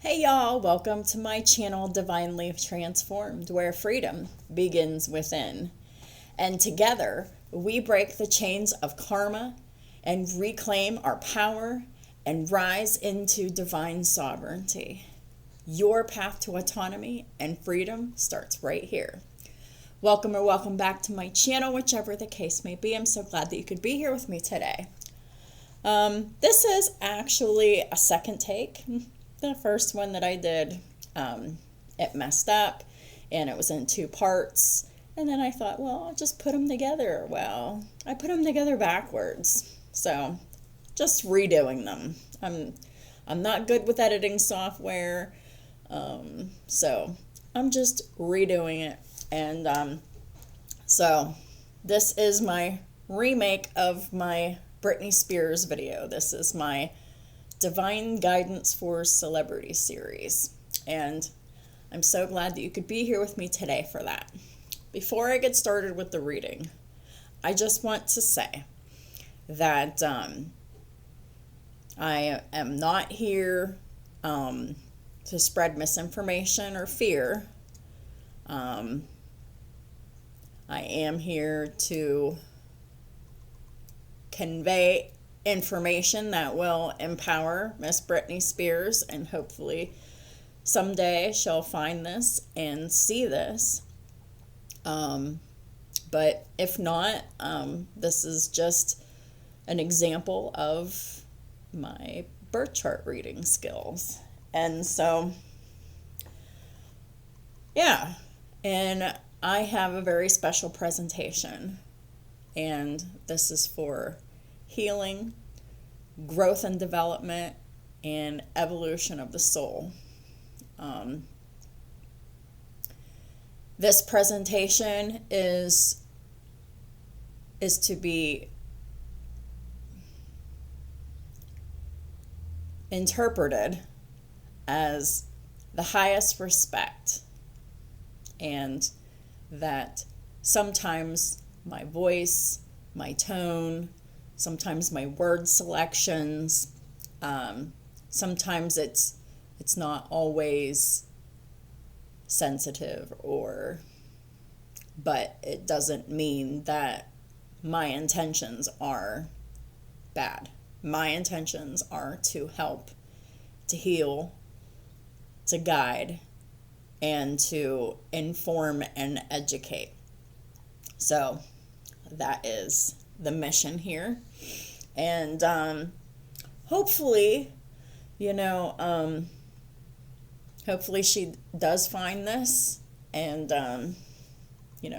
Hey y'all, welcome to my channel Divinely Transformed, where freedom begins within. And together, we break the chains of karma and reclaim our power and rise into divine sovereignty. Your path to autonomy and freedom starts right here. Welcome or welcome back to my channel, whichever the case may be. I'm so glad that you could be here with me today. This is actually a second take. The first one that I did, it messed up and it was in two parts. And then I thought, well, I'll just put them together. Well, I put them together backwards. So just redoing them. I'm not good with editing software. So I'm just redoing it. And so this is my remake of my Britney Spears video. This is my Divine Guidance for Celebrity series. And I'm so glad that you could be here with me today for that. Before I get started with the reading, I just want to say that I am not here to spread misinformation or fear. I am here to convey information that will empower Miss Britney Spears, and hopefully someday she'll find this and see this. But if not, this is just an example of my birth chart reading skills. And so, yeah, and I have a very special presentation, and this is for healing, growth and development, and evolution of the soul. This presentation is to be interpreted as the highest respect, and that sometimes my voice, my tone, sometimes my word selections, sometimes it's not always sensitive, but it doesn't mean that my intentions are bad. My intentions are to help, to heal, to guide, and to inform and educate. So that is the mission here. And hopefully, hopefully she does find this, and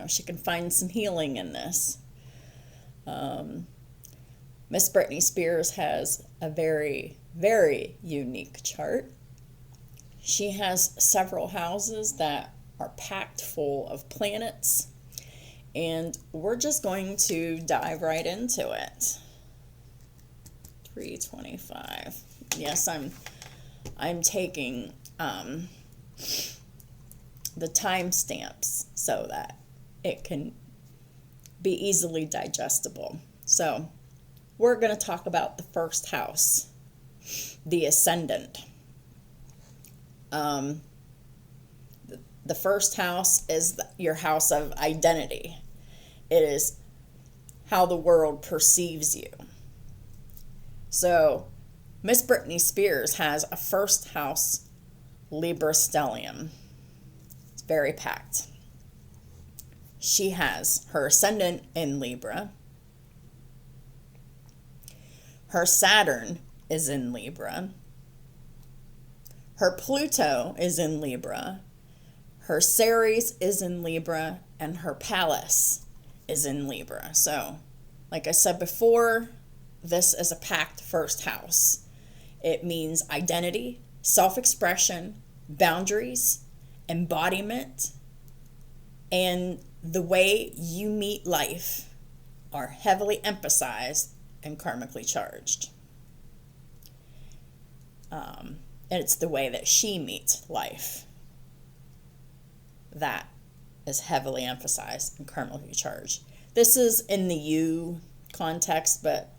she can find some healing in this. Miss Britney Spears has a very, very unique chart. She has several houses that are packed full of planets, and we're just going to dive right into it. 325. Yes, I'm taking the timestamps so that it can be easily digestible. So we're going to talk about the first house, the ascendant. The first house is your house of identity. It is how the world perceives you. So Miss Britney Spears has a first house Libra stellium. It's very packed. She has her ascendant in Libra. Her Saturn is in Libra. Her Pluto is in Libra. Her Ceres is in Libra, and her Pallas is in Libra. So, like I said before, this is a packed first house. It means identity, self-expression, boundaries, embodiment, and the way you meet life are heavily emphasized and karmically charged. And it's the way that she meets life that is heavily emphasized and karmically charged. This is in the you context, but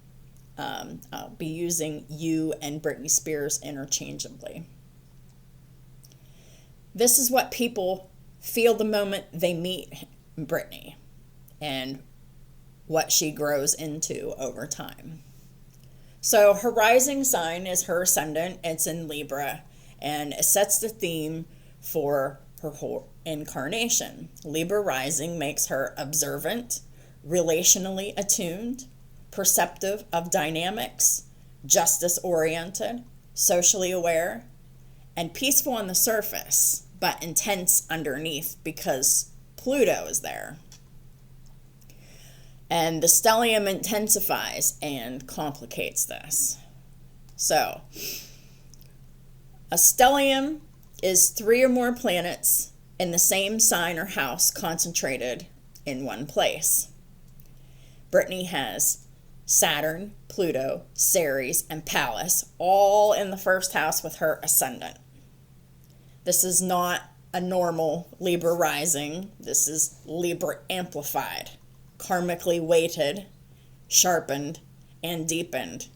I'll be using you and Britney Spears interchangeably. This is what people feel the moment they meet Britney and what she grows into over time. So her rising sign is her ascendant. It's in Libra, and it sets the theme for her whole incarnation. Libra rising makes her observant, relationally attuned, perceptive of dynamics, justice-oriented, socially aware, and peaceful on the surface, but intense underneath because Pluto is there. And the stellium intensifies and complicates this. So, a stellium is 3 or more planets in the same sign or house concentrated in one place. Britney has Saturn, Pluto, Ceres, and Pallas all in the first house with her ascendant. This is not a normal Libra rising. This is Libra amplified, karmically weighted, sharpened, and deepened.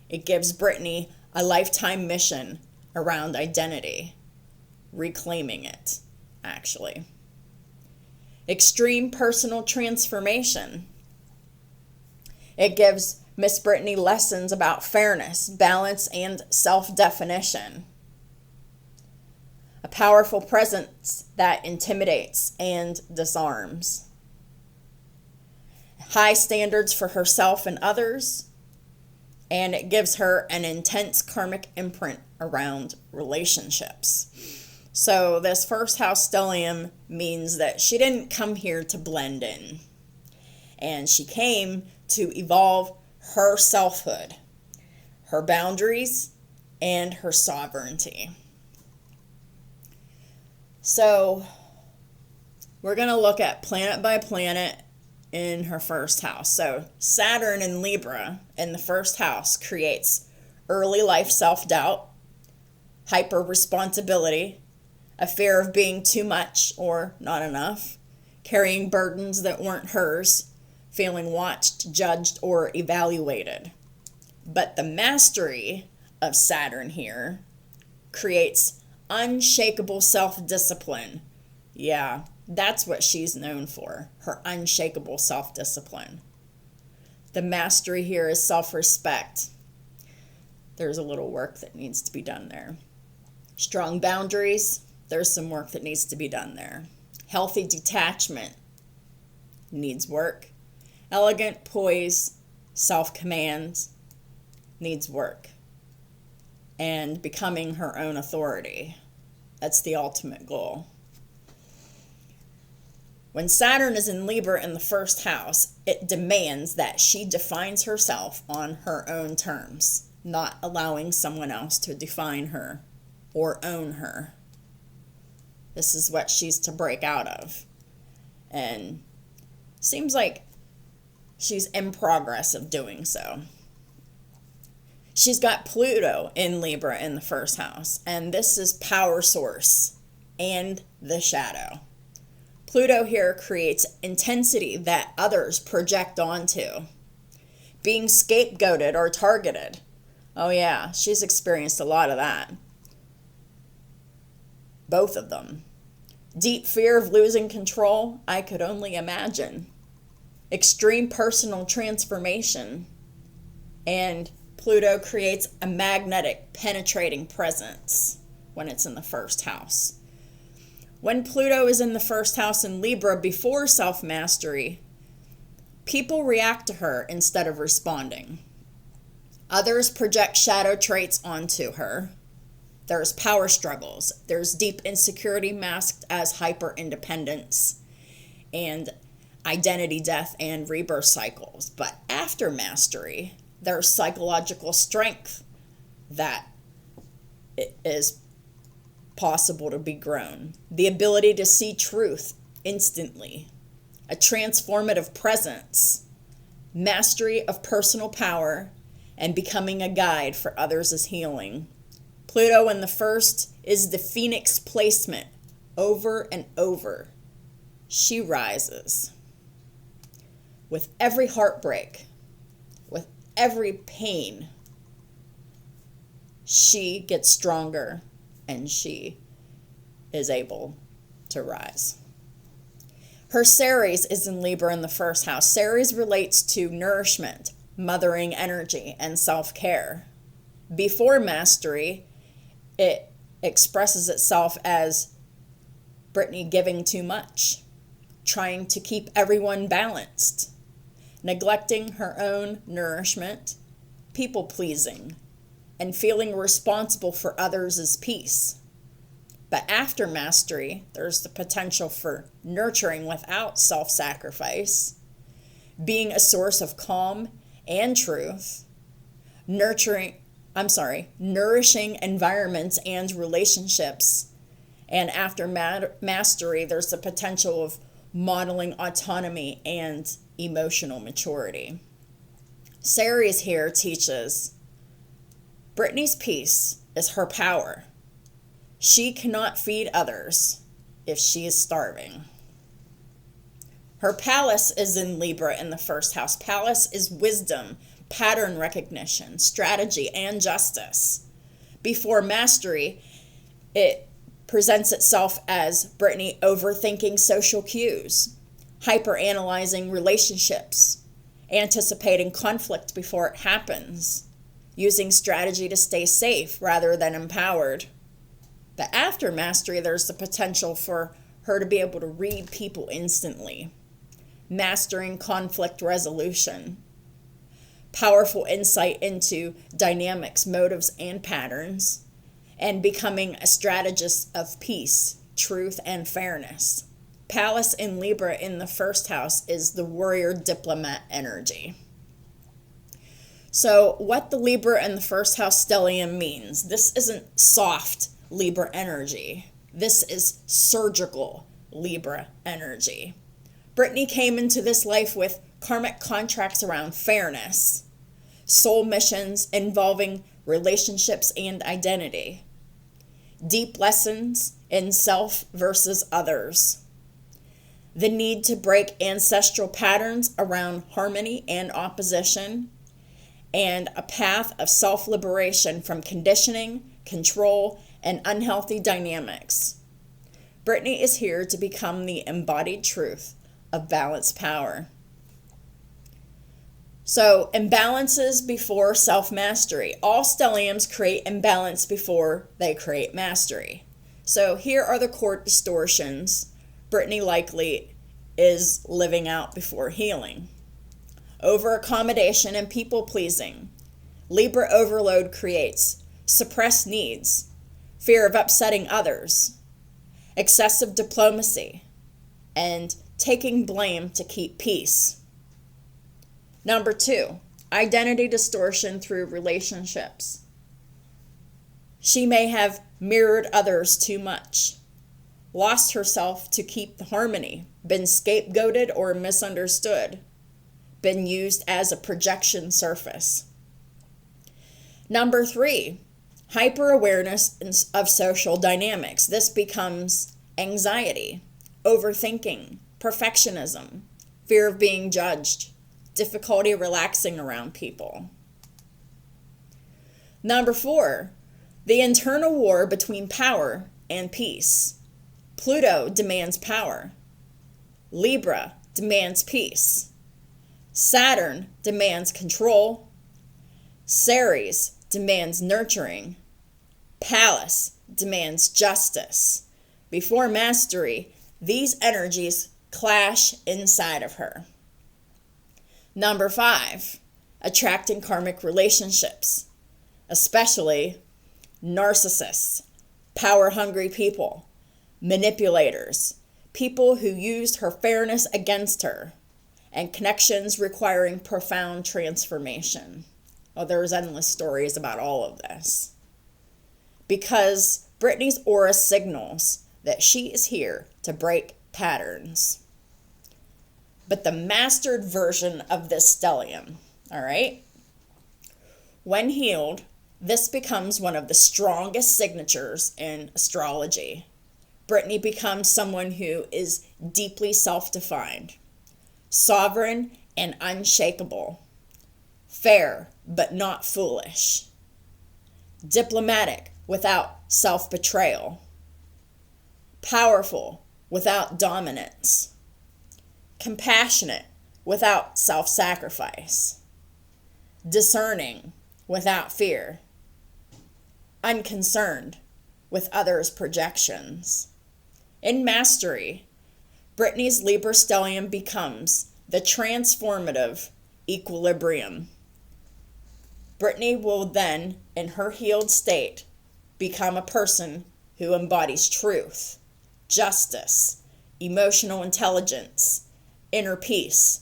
It gives Britney a lifetime mission around identity, reclaiming it, actually. Extreme personal transformation. It gives Miss Britney lessons about fairness, balance, and self-definition. A powerful presence that intimidates and disarms. High standards for herself and others, and it gives her an intense karmic imprint around relationships. So this first house stellium means that she didn't come here to blend in, and she came to evolve her selfhood, her boundaries, and her sovereignty. So we're going to look at planet by planet in her first house. So Saturn in Libra in the first house creates early life self-doubt, hyper-responsibility, a fear of being too much or not enough, carrying burdens that weren't hers, feeling watched, judged, or evaluated. But the mastery of Saturn here creates unshakable self-discipline. Yeah, that's what she's known for, her unshakable self-discipline. The mastery here is self-respect. There's a little work that needs to be done there. Strong boundaries, there's some work that needs to be done there. Healthy detachment needs work. Elegant poise, self-command needs work. And becoming her own authority. That's the ultimate goal. When Saturn is in Libra in the first house, it demands that she defines herself on her own terms, not allowing someone else to define her or own her. This is what she's to break out of. And seems like she's in progress of doing so. She's got Pluto in Libra in the first house, and this is power source and the shadow. Pluto here creates intensity that others project onto. Being scapegoated or targeted. Oh yeah, she's experienced a lot of that. Both of them. Deep fear of losing control, I could only imagine. Extreme personal transformation. And Pluto creates a magnetic, penetrating presence when it's in the first house. When Pluto is in the first house in Libra before self-mastery, people react to her instead of responding. Others project shadow traits onto her. There's power struggles. There's deep insecurity masked as hyper-independence and identity death and rebirth cycles. But after mastery, there's psychological strength that it is possible to be grown. The ability to see truth instantly. A transformative presence. Mastery of personal power and becoming a guide for others as healing. Pluto in the first is the phoenix placement. Over and over, she rises. With every heartbreak, with every pain, she gets stronger and she is able to rise. Her Ceres is in Libra in the first house. Ceres relates to nourishment, mothering energy, and self-care. Before mastery, it expresses itself as Britney giving too much, trying to keep everyone balanced, neglecting her own nourishment, people-pleasing, and feeling responsible for others' peace. But after mastery, there's the potential for nurturing without self-sacrifice, being a source of calm and truth, nourishing environments and relationships. And after mastery, there's the potential of modeling autonomy and emotional maturity. Ceres here teaches Britney's peace is her power. She cannot feed others if she is starving. Her Pallas is in Libra in the first house. Pallas is wisdom, pattern recognition, strategy, and justice. Before mastery, it presents itself as Britney overthinking social cues, hyper-analyzing relationships, anticipating conflict before it happens, using strategy to stay safe rather than empowered. But after mastery, there's the potential for her to be able to read people instantly, mastering conflict resolution, powerful insight into dynamics, motives, and patterns, and becoming a strategist of peace, truth, and fairness. Pallas in Libra in the first house is the warrior diplomat energy. So what the Libra in the first house stellium means, this isn't soft Libra energy. This is surgical Libra energy. Britney came into this life with karmic contracts around fairness, soul missions involving relationships and identity, deep lessons in self versus others, the need to break ancestral patterns around harmony and opposition, and a path of self-liberation from conditioning, control, and unhealthy dynamics. Britney is here to become the embodied truth of balanced power. So, imbalances before self-mastery. All stelliums create imbalance before they create mastery. So here are the core distortions Britney likely is living out before healing. Over-accommodation and people-pleasing. Libra overload creates suppressed needs, fear of upsetting others, excessive diplomacy, and taking blame to keep peace. Number 2, identity distortion through relationships. She may have mirrored others too much, lost herself to keep the harmony, been scapegoated or misunderstood, been used as a projection surface. Number 3, hyper-awareness of social dynamics. This becomes anxiety, overthinking, perfectionism, fear of being judged, difficulty relaxing around people. Number 4, the internal war between power and peace. Pluto demands power. Libra demands peace. Saturn demands control. Ceres demands nurturing. Pallas demands justice. Before mastery, these energies clash inside of her. Number 5, attracting karmic relationships, especially narcissists, power-hungry people, manipulators, people who used her fairness against her, and connections requiring profound transformation. Oh, there's endless stories about all of this. Because Britney's aura signals that she is here to break patterns. But the mastered version of this stellium, all right? When healed, this becomes one of the strongest signatures in astrology. Britney becomes someone who is deeply self-defined, sovereign and unshakable, fair but not foolish, diplomatic without self-betrayal, powerful without dominance, compassionate without self-sacrifice, discerning without fear, unconcerned with others' projections. In mastery, Britney's Libra stellium becomes the transformative equilibrium. Britney will then, in her healed state, become a person who embodies truth, justice, emotional intelligence, inner peace,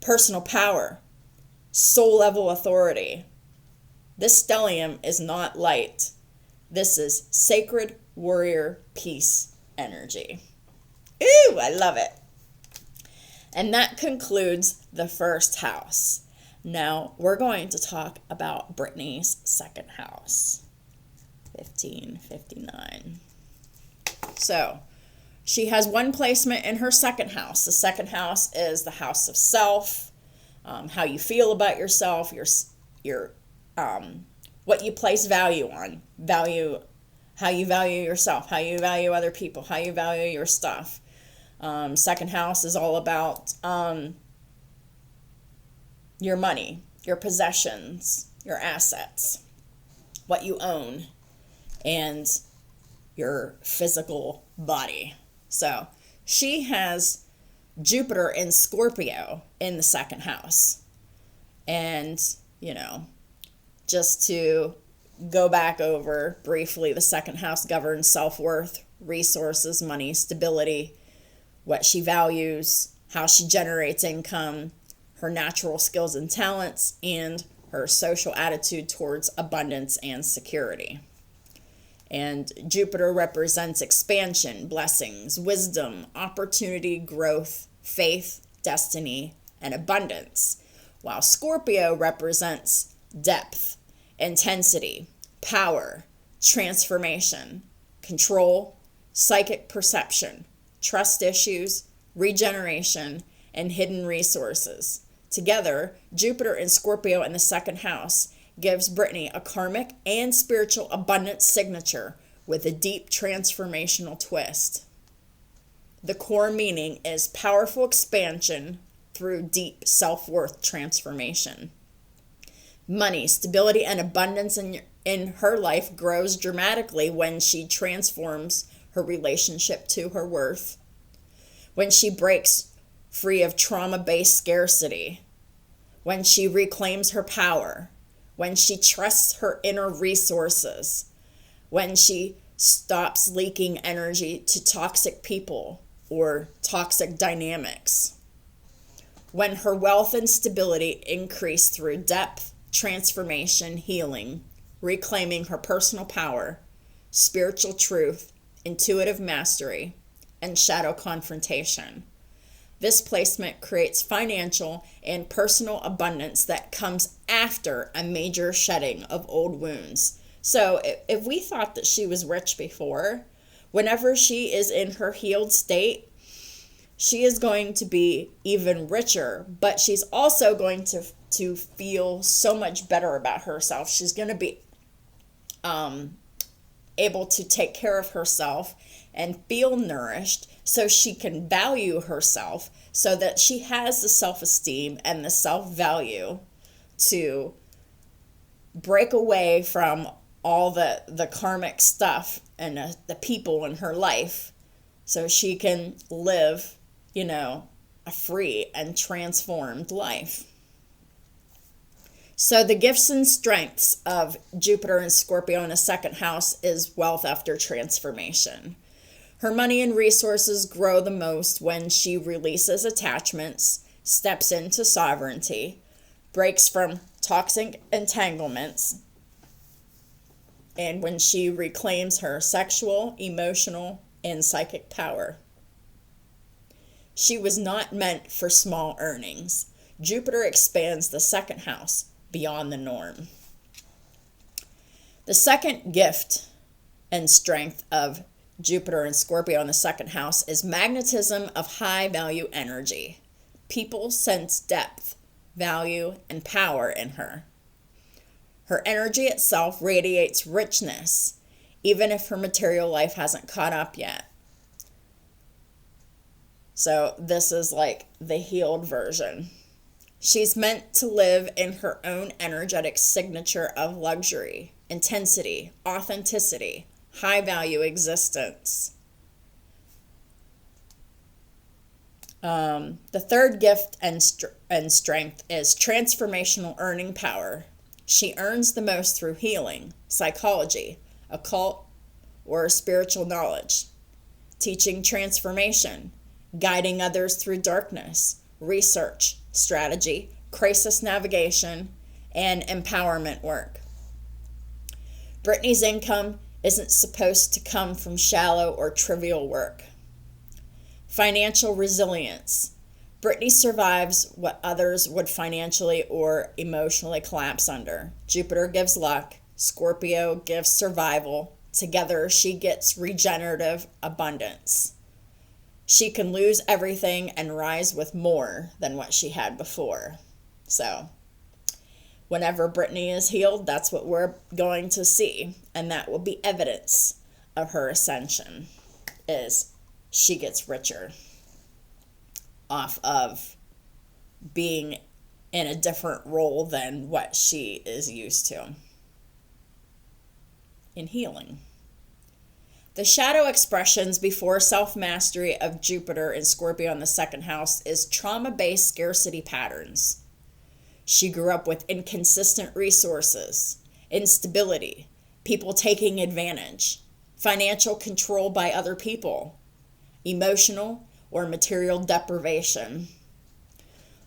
personal power, soul-level authority. This stellium is not light. This is sacred warrior peace energy. Ooh, I love it. And that concludes the first house. Now we're going to talk about Britney's second house, 1559. So she has one placement in her second house. The second house is the house of self, how you feel about yourself, your what you place value on, how you value yourself, how you value other people, how you value your stuff. Second house is all about your money, your possessions, your assets, what you own, and your physical body. So she has Jupiter in Scorpio in the second house. And, just to go back over briefly, the second house governs self-worth, resources, money, stability, what she values, how she generates income, her natural skills and talents, and her social attitude towards abundance and security. And Jupiter represents expansion, blessings, wisdom, opportunity, growth, faith, destiny, and abundance, while Scorpio represents depth, intensity, power, transformation, control, psychic perception, trust issues, regeneration, and hidden resources. Together, Jupiter and Scorpio in the second house gives Britney a karmic and spiritual abundance signature with a deep transformational twist. The core meaning is powerful expansion through deep self-worth transformation. Money, stability, and abundance in her life grows dramatically when she transforms her relationship to her worth, when she breaks free of trauma-based scarcity, when she reclaims her power, when she trusts her inner resources, when she stops leaking energy to toxic people or toxic dynamics, when her wealth and stability increase through depth, transformation, healing, reclaiming her personal power, spiritual truth, intuitive mastery, and shadow confrontation. This placement creates financial and personal abundance that comes after a major shedding of old wounds. So if we thought that she was rich before, whenever she is in her healed state, she is going to be even richer, but she's also going to feel so much better about herself. She's going to be able to take care of herself and feel nourished so she can value herself, so that she has the self-esteem and the self-value to break away from all the karmic stuff and the people in her life, so she can live, a free and transformed life. So the gifts and strengths of Jupiter and Scorpio in a second house is wealth after transformation. Her money and resources grow the most when she releases attachments, steps into sovereignty, breaks from toxic entanglements, and when she reclaims her sexual, emotional, and psychic power. She was not meant for small earnings. Jupiter expands the second house beyond the norm. The second gift and strength of Jupiter and Scorpio in the second house is magnetism of high value energy. People sense depth, value, and power in her. Her energy itself radiates richness, even if her material life hasn't caught up yet. So this is like the healed version. She's meant to live in her own energetic signature of luxury, intensity, authenticity, high value existence. The third gift and strength is transformational earning power. She earns the most through healing, psychology, occult, or spiritual knowledge, teaching transformation, guiding others through darkness, research, strategy, crisis navigation, and empowerment work. Britney's income isn't supposed to come from shallow or trivial work. Financial resilience. Britney survives what others would financially or emotionally collapse under. Jupiter gives luck. Scorpio gives survival. Together, she gets regenerative abundance. She can lose everything and rise with more than what she had before. So, whenever Britney is healed, that's what we're going to see. And that will be evidence of her ascension, is she gets richer off of being in a different role than what she is used to in healing. The shadow expressions before self-mastery of Jupiter in Scorpio in the second house is trauma-based scarcity patterns. She grew up with inconsistent resources, instability, people taking advantage, financial control by other people, emotional or material deprivation.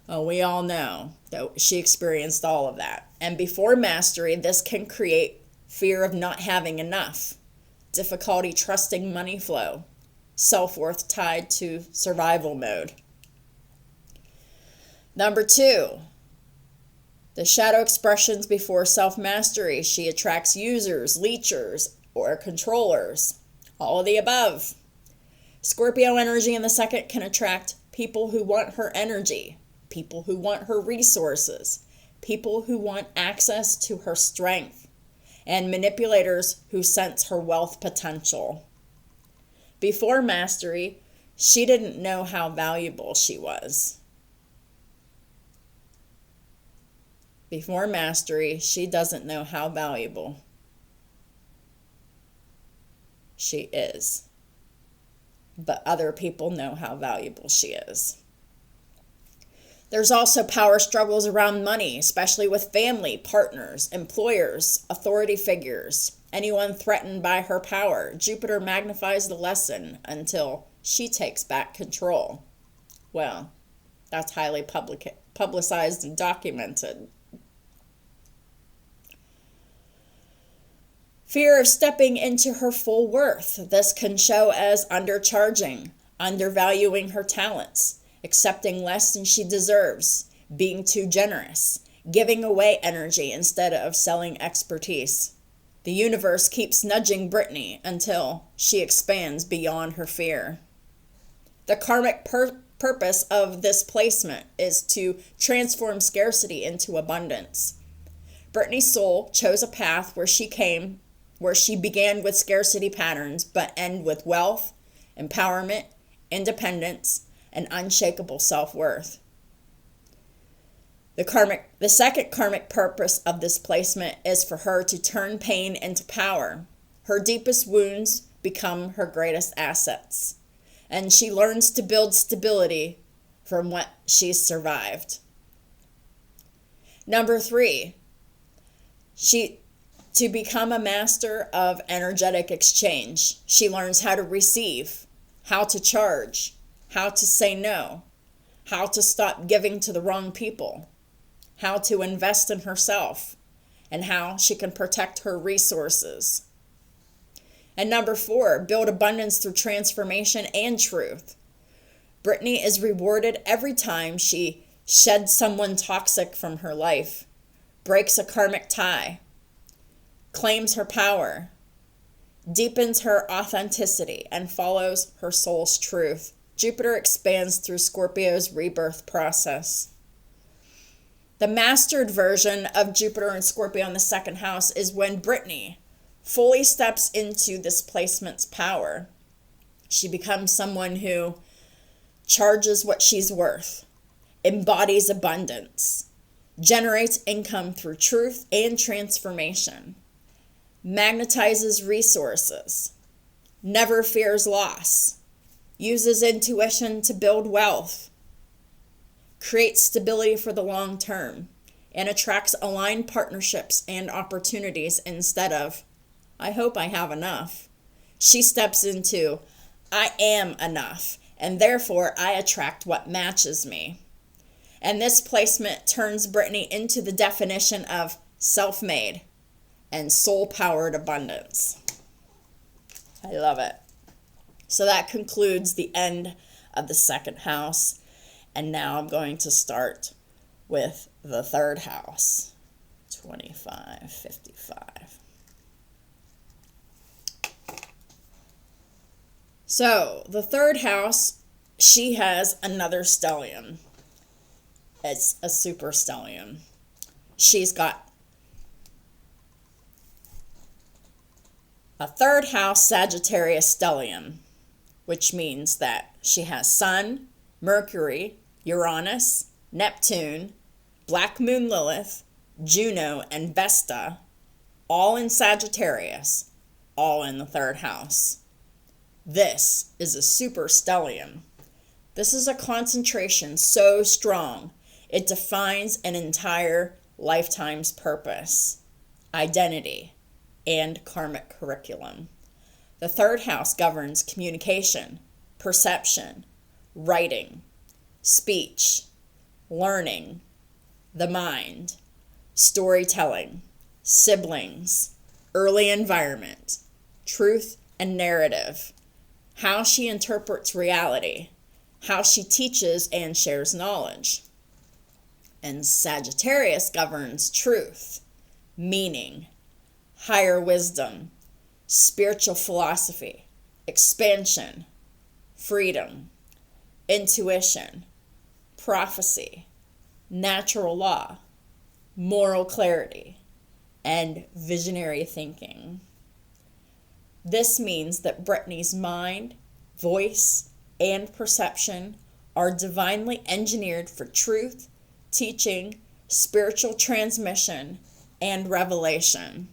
We all know that she experienced all of that. And before mastery, this can create fear of not having enough, difficulty trusting money flow, self-worth tied to survival mode. Number 2, the shadow expressions before self-mastery. She attracts users, leechers, or controllers. All of the above. Scorpio energy in the second can attract people who want her energy, people who want her resources, people who want access to her strength, and manipulators who sense her wealth potential. Before mastery, she didn't know how valuable she was. Before mastery, she doesn't know how valuable she is. But other people know how valuable she is. There's also power struggles around money, especially with family, partners, employers, authority figures, anyone threatened by her power. Jupiter magnifies the lesson until she takes back control. Well, that's highly publicized and documented. Fear of stepping into her full worth. This can show as undercharging, undervaluing her talents, accepting less than she deserves, being too generous, giving away energy instead of selling expertise. The universe keeps nudging Britney until she expands beyond her fear. The karmic purpose of this placement is to transform scarcity into abundance. Britney's soul chose a path where she began with scarcity patterns, but end with wealth, empowerment, independence, and unshakable self-worth. The second karmic purpose of this placement is for her to turn pain into power. Her deepest wounds become her greatest assets, and she learns to build stability from what she's survived. Number 3, to become a master of energetic exchange. She learns how to receive, how to charge, how to say no, how to stop giving to the wrong people, how to invest in herself, and how she can protect her resources. And number 4, build abundance through transformation and truth. Britney is rewarded every time she sheds someone toxic from her life, breaks a karmic tie, claims her power, deepens her authenticity, and follows her soul's truth. Jupiter expands through Scorpio's rebirth process. The mastered version of Jupiter and Scorpio in the second house is when Britney fully steps into this placement's power. She becomes someone who charges what she's worth, embodies abundance, generates income through truth and transformation, magnetizes resources, never fears loss, uses intuition to build wealth, creates stability for the long term, and attracts aligned partnerships and opportunities instead of, I hope I have enough. She steps into, I am enough, and therefore I attract what matches me. And this placement turns Britney into the definition of self-made and soul-powered abundance. I love it. So that concludes the end of the second house. And now I'm going to start with the third house, 2555. So the third house, she has another stellium. It's a super stellium. She's got a third house Sagittarius stellium, which means that she has Sun, Mercury, Uranus, Neptune, Black Moon Lilith, Juno, and Vesta, all in Sagittarius, all in the third house. This is a super stellium. This is a concentration so strong, it defines an entire lifetime's purpose, identity, and karmic curriculum. The third house governs communication, perception, writing, speech, learning, the mind, storytelling, siblings, early environment, truth and narrative, how she interprets reality, how she teaches and shares knowledge. And Sagittarius governs truth, meaning, higher wisdom, spiritual philosophy, expansion, freedom, intuition, prophecy, natural law, moral clarity, and visionary thinking. This means that Britney's mind, voice, and perception are divinely engineered for truth, teaching, spiritual transmission, and revelation.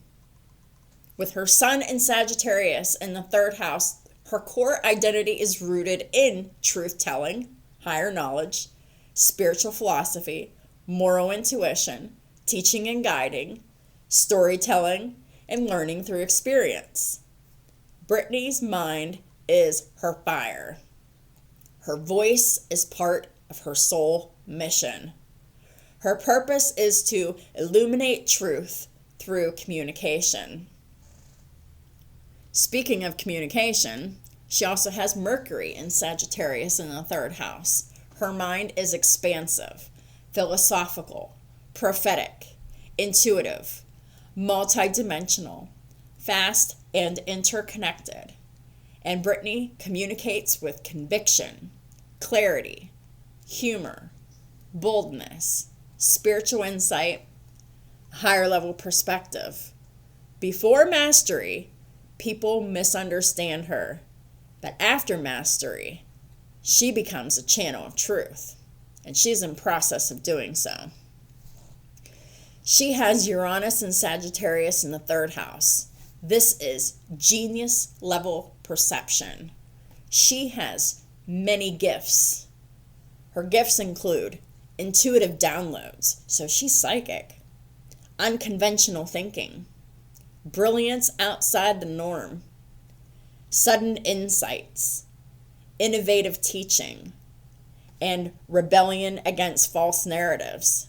With her sun in Sagittarius in the third house, her core identity is rooted in truth-telling, higher knowledge, spiritual philosophy, moral intuition, teaching and guiding, storytelling, and learning through experience. Britney's mind is her fire. Her voice is part of her soul mission. Her purpose is to illuminate truth through communication. Speaking of communication, she also has Mercury in Sagittarius in the third house. Her mind is expansive, philosophical, prophetic, intuitive, multidimensional, fast, and interconnected. And Britney communicates with conviction, clarity, humor, boldness, spiritual insight, higher level perspective. Before mastery, people misunderstand her, but after mastery, she becomes a channel of truth, and she's in process of doing so. She has Uranus and Sagittarius in the third house. This is genius level perception. She has many gifts. Her gifts include intuitive downloads, so she's psychic, unconventional thinking, brilliance outside the norm, sudden insights, innovative teaching, and rebellion against false narratives.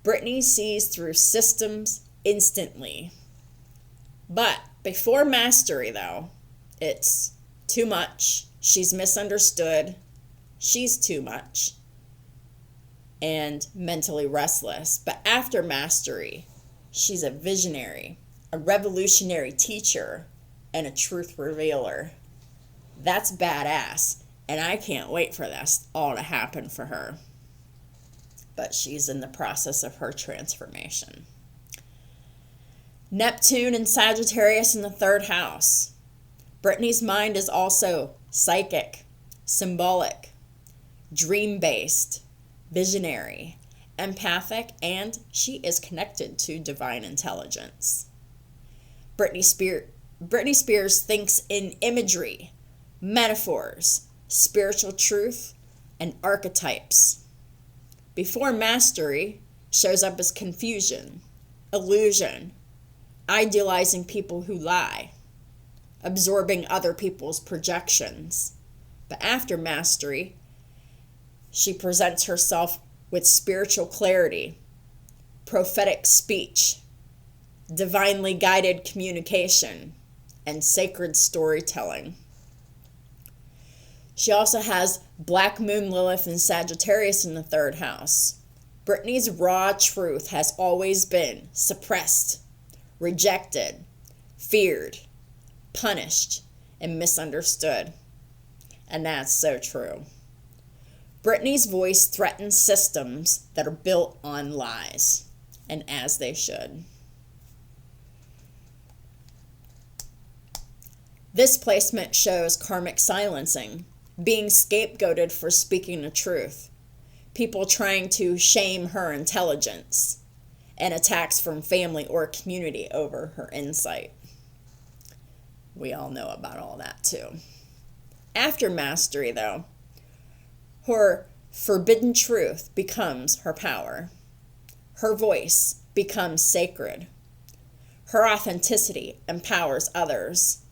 Britney sees through systems instantly. But before mastery, though, it's too much. She's misunderstood. She's too much. And mentally restless. But after mastery, she's a visionary, a revolutionary teacher, and a truth revealer. That's badass. And I can't wait for this all to happen for her. But she's in the process of her transformation. Neptune and Sagittarius in the third house. Britney's mind is also psychic, symbolic, dream-based, visionary, empathic, and she is connected to divine intelligence. Britney Spears thinks in imagery, metaphors, spiritual truth, and archetypes. Before mastery shows up as confusion, illusion, idealizing people who lie, absorbing other people's projections. But after mastery, she presents herself with spiritual clarity, prophetic speech, divinely guided communication, and sacred storytelling. She also has Black Moon Lilith and Sagittarius in the 3rd house. Britney's raw truth has always been suppressed, rejected, feared, punished, and misunderstood. And that's so true. Britney's voice threatens systems that are built on lies, and as they should. This placement shows karmic silencing, being scapegoated for speaking the truth, people trying to shame her intelligence, and attacks from family or community over her insight. We all know about all that too. After mastery, though, her forbidden truth becomes her power. Her voice becomes sacred. Her authenticity empowers others.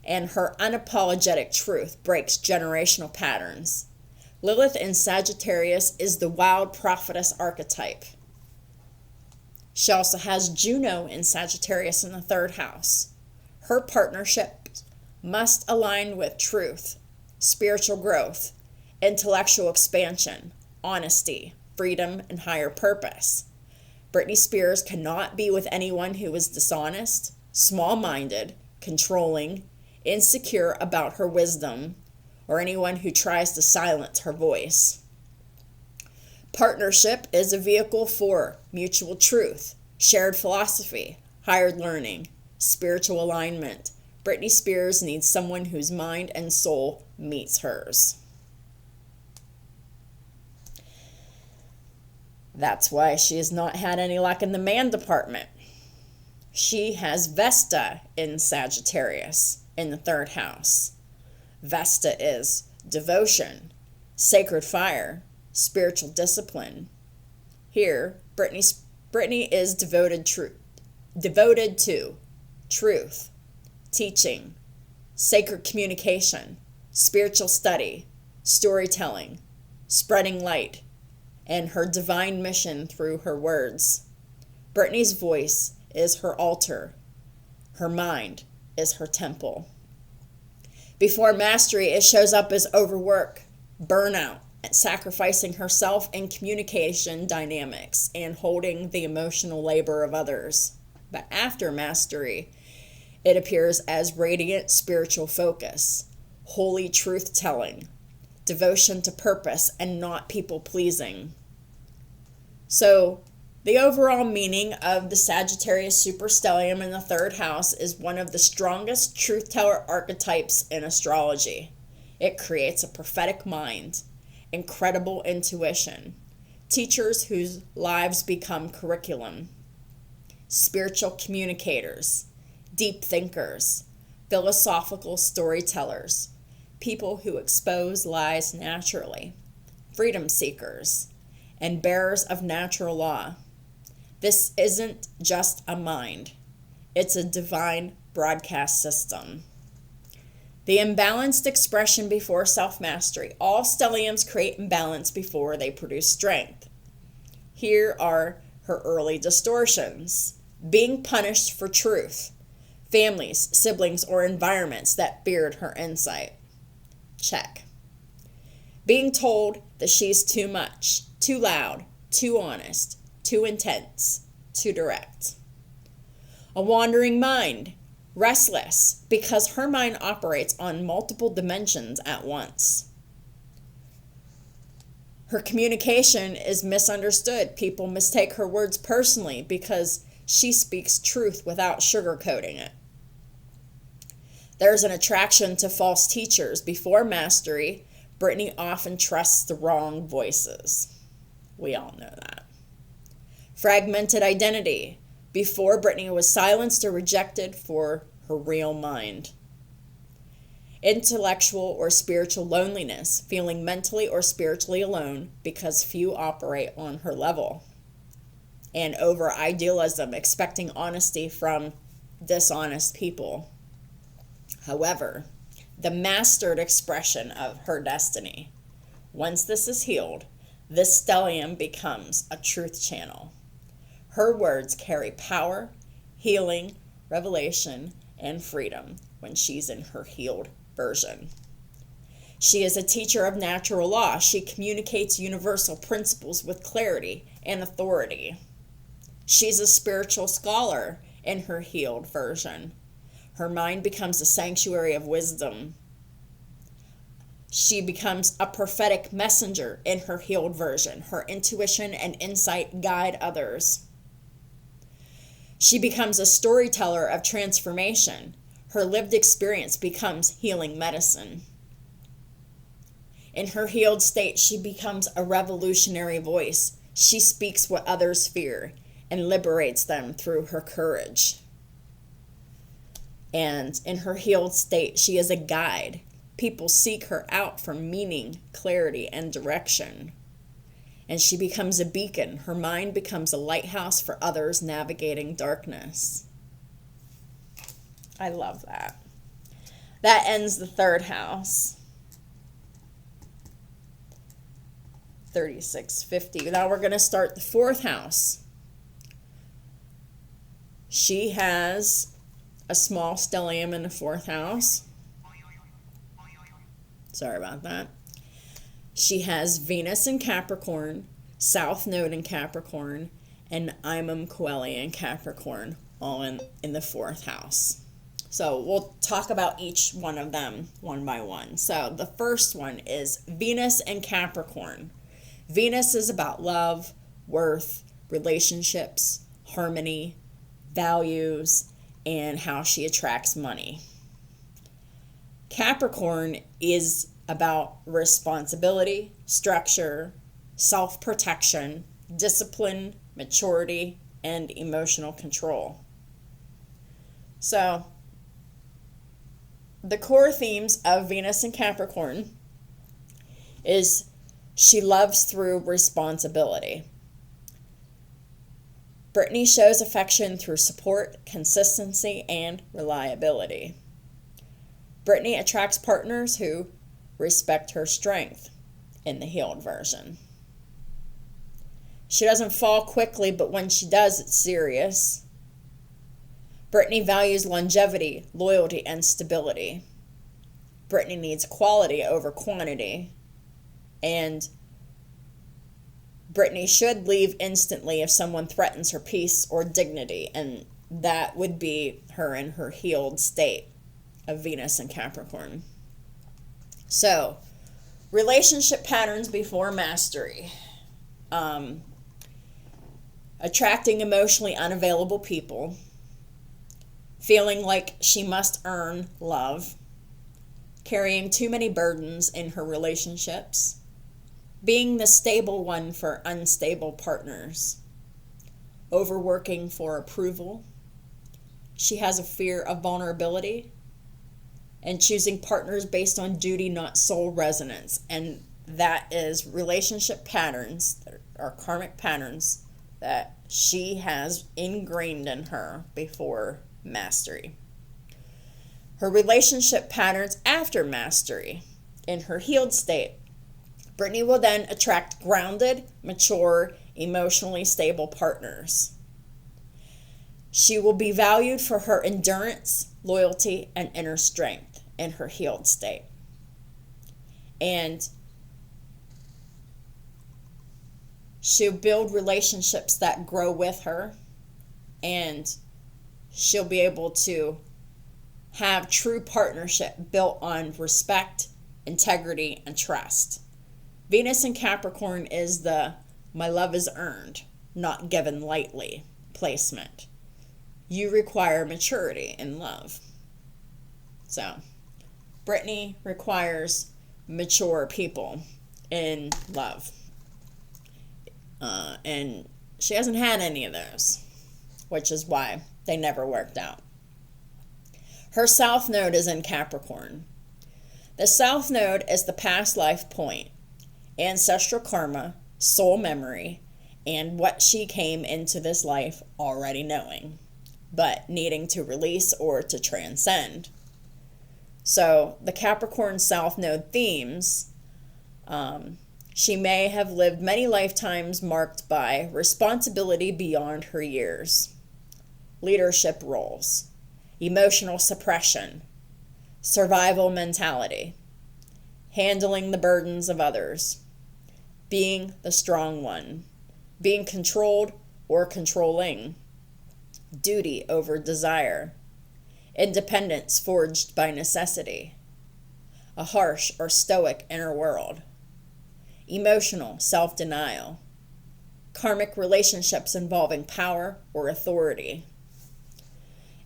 And her unapologetic truth breaks generational patterns. Lilith in Sagittarius is the wild prophetess archetype. She also has Juno in Sagittarius in the 3rd house. Her partnerships must align with truth, spiritual growth, intellectual expansion, honesty, freedom, and higher purpose. Britney Spears cannot be with anyone who is dishonest, small-minded, controlling, insecure about her wisdom, or anyone who tries to silence her voice. Partnership is a vehicle for mutual truth, shared philosophy, higher learning, spiritual alignment. Britney Spears needs someone whose mind and soul meets hers. That's why she has not had any luck in the man department. She has Vesta in Sagittarius in the 3rd house. Vesta is devotion, sacred fire, spiritual discipline. Here, Britney is devoted to truth, teaching, sacred communication, spiritual study, storytelling, spreading light, and her divine mission through her words. Britney's voice is her altar. Her mind is her temple. Before mastery, it shows up as overwork, burnout, and sacrificing herself in communication dynamics and holding the emotional labor of others. But after mastery, it appears as radiant spiritual focus, holy truth-telling, devotion to purpose, and not people-pleasing. So, the overall meaning of the Sagittarius superstellium in the 3rd house is one of the strongest truth-teller archetypes in astrology. It creates a prophetic mind, incredible intuition, teachers whose lives become curriculum, spiritual communicators, deep thinkers, philosophical storytellers, people who expose lies naturally, freedom seekers, and bearers of natural law. This isn't just a mind. It's a divine broadcast system. The imbalanced expression before self-mastery. All stelliums create imbalance before they produce strength. Here are her early distortions. Being punished for truth. Families, siblings, or environments that feared her insight. Check. Being told that she's too much, too loud, too honest, too intense, too direct. A wandering mind, restless, because her mind operates on multiple dimensions at once. Her communication is misunderstood. People mistake her words personally because she speaks truth without sugarcoating it. There's an attraction to false teachers. Before mastery, Britney often trusts the wrong voices. We all know that. Fragmented identity. Before, Britney was silenced or rejected for her real mind. Intellectual or spiritual loneliness, feeling mentally or spiritually alone because few operate on her level. And over idealism, expecting honesty from dishonest people. However, the mastered expression of her destiny. Once this is healed, this stellium becomes a truth channel. Her words carry power, healing, revelation, and freedom when she's in her healed version. She is a teacher of natural law. She communicates universal principles with clarity and authority. She's a spiritual scholar in her healed version. Her mind becomes a sanctuary of wisdom. She becomes a prophetic messenger in her healed version. Her intuition and insight guide others. She becomes a storyteller of transformation. Her lived experience becomes healing medicine. In her healed state, she becomes a revolutionary voice. She speaks what others fear and liberates them through her courage. And in her healed state, she is a guide. People seek her out for meaning, clarity, and direction. And she becomes a beacon. Her mind becomes a lighthouse for others navigating darkness. I love that. That ends the third house. 3650. Now we're going to start the fourth house. She has a small stellium in the fourth house. Sorry about that. She has Venus in Capricorn, South Node in Capricorn, and Imam Coeli in Capricorn, all in the fourth house. So we'll talk about each one of them one by one. So the first one is Venus in Capricorn. Venus is about love, worth, relationships, harmony, values, and how she attracts money. Capricorn is about responsibility, structure, self-protection, discipline, maturity, and emotional control. So, the core themes of Venus and Capricorn is she loves through responsibility. Britney shows affection through support, consistency, and reliability. Britney attracts partners who respect her strength in the healed version. She doesn't fall quickly, but when she does, it's serious. Britney values longevity, loyalty, and stability. Britney needs quality over quantity. And Britney should leave instantly if someone threatens her peace or dignity, and that would be her in her healed state of Venus and Capricorn. So, relationship patterns before mastery. Attracting emotionally unavailable people. Feeling like she must earn love. Carrying too many burdens in her relationships. Being the stable one for unstable partners. Overworking for approval. She has a fear of vulnerability. And choosing partners based on duty, not soul resonance. And that is relationship patterns, that are karmic patterns that she has ingrained in her before mastery. Her relationship patterns after mastery. In her healed state, Britney will then attract grounded, mature, emotionally stable partners. She will be valued for her endurance, loyalty, and inner strength in her healed state. And she'll build relationships that grow with her, and she'll be able to have true partnership built on respect, integrity, and trust. Venus in Capricorn is the "my love is earned, not given lightly" placement. You require maturity in love. So, Britney requires mature people in love. And she hasn't had any of those, which is why they never worked out. Her South Node is in Capricorn. The South Node is the past life point, ancestral karma, soul memory, and what she came into this life already knowing, but needing to release or to transcend. So the Capricorn South Node themes, she may have lived many lifetimes marked by responsibility beyond her years, leadership roles, emotional suppression, survival mentality, handling the burdens of others, being the strong one, being controlled or controlling, duty over desire, independence forged by necessity, a harsh or stoic inner world, emotional self-denial, karmic relationships involving power or authority.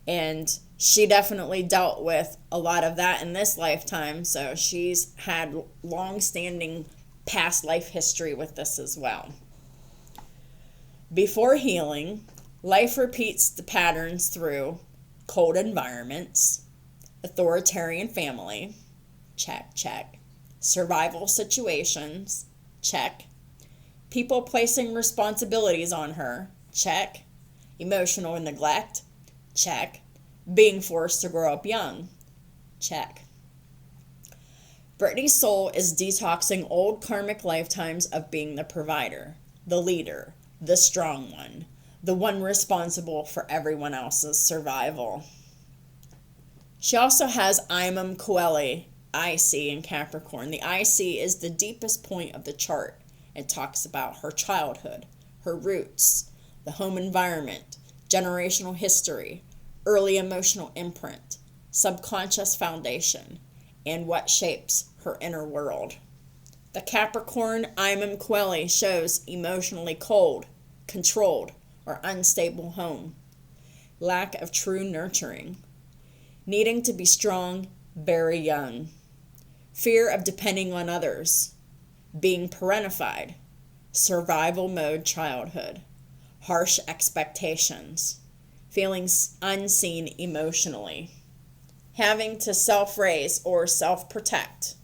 And she definitely dealt with a lot of that in this lifetime, so she's had long-standing past life history with this as well. Before healing, life repeats the patterns through cold environments, authoritarian family, check, check, survival situations, check, people placing responsibilities on her, check, emotional neglect, check, being forced to grow up young, check. Britney's soul is detoxing old karmic lifetimes of being the provider, the leader, the strong one, the one responsible for everyone else's survival. She also has Imam Coeli, IC in Capricorn. The IC is the deepest point of the chart. It talks about her childhood, her roots, the home environment, generational history, early emotional imprint, subconscious foundation, and what shapes her inner world. The Capricorn Imam Coeli shows emotionally cold, controlled, or unstable home, lack of true nurturing, needing to be strong very young, fear of depending on others, being parentified, survival mode childhood, harsh expectations, feeling unseen emotionally, having to self-raise or self-protect,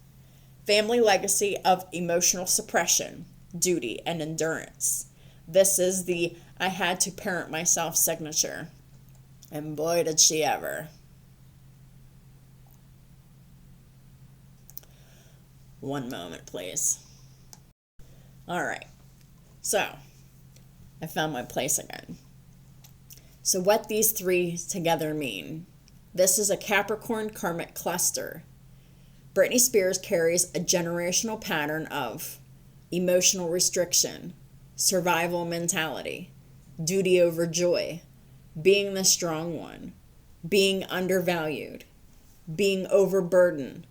family legacy of emotional suppression, duty, and endurance. This is the I had to parent myself signature. And boy, did she ever. One moment, please. All right. So, I found my place again. So what these three together mean. This is a Capricorn karmic cluster. Britney Spears carries a generational pattern of emotional restriction, survival mentality, duty over joy, being the strong one, being undervalued, being overburdened,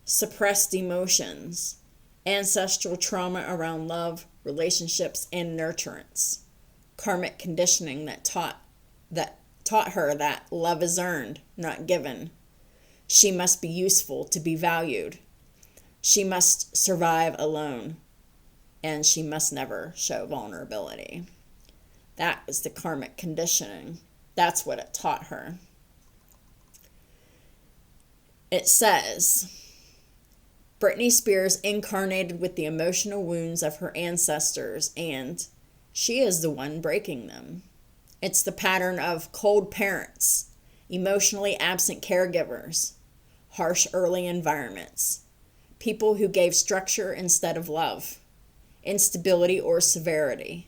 suppressed emotions, ancestral trauma around love, relationships, and nurturance, karmic conditioning that taught her that love is earned, not given. She must be useful to be valued. She must survive alone, and she must never show vulnerability. That was the karmic conditioning. That's what it taught her. It says, Britney Spears incarnated with the emotional wounds of her ancestors, and she is the one breaking them. It's the pattern of cold parents, emotionally absent caregivers, harsh early environments, people who gave structure instead of love, instability or severity,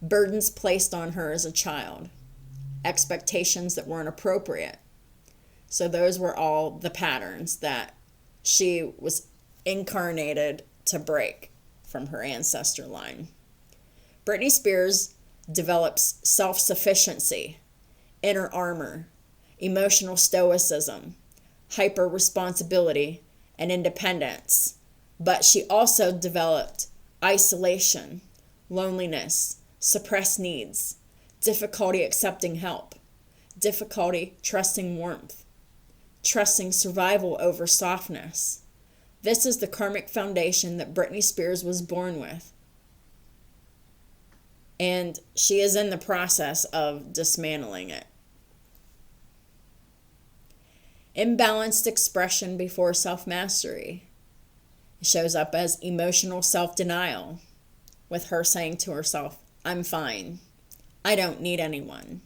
burdens placed on her as a child, expectations that weren't appropriate. So those were all the patterns that she was incarnated to break from her ancestor line. Britney Spears develops self-sufficiency, inner armor, emotional stoicism, hyper-responsibility, and independence. But she also developed isolation, loneliness, suppressed needs, difficulty accepting help, difficulty trusting warmth, trusting survival over softness, This is the karmic foundation that Britney Spears was born with. And she is in the process of dismantling it. Imbalanced expression before self-mastery. It shows up as emotional self-denial, with her saying to herself, I'm fine. I don't need anyone.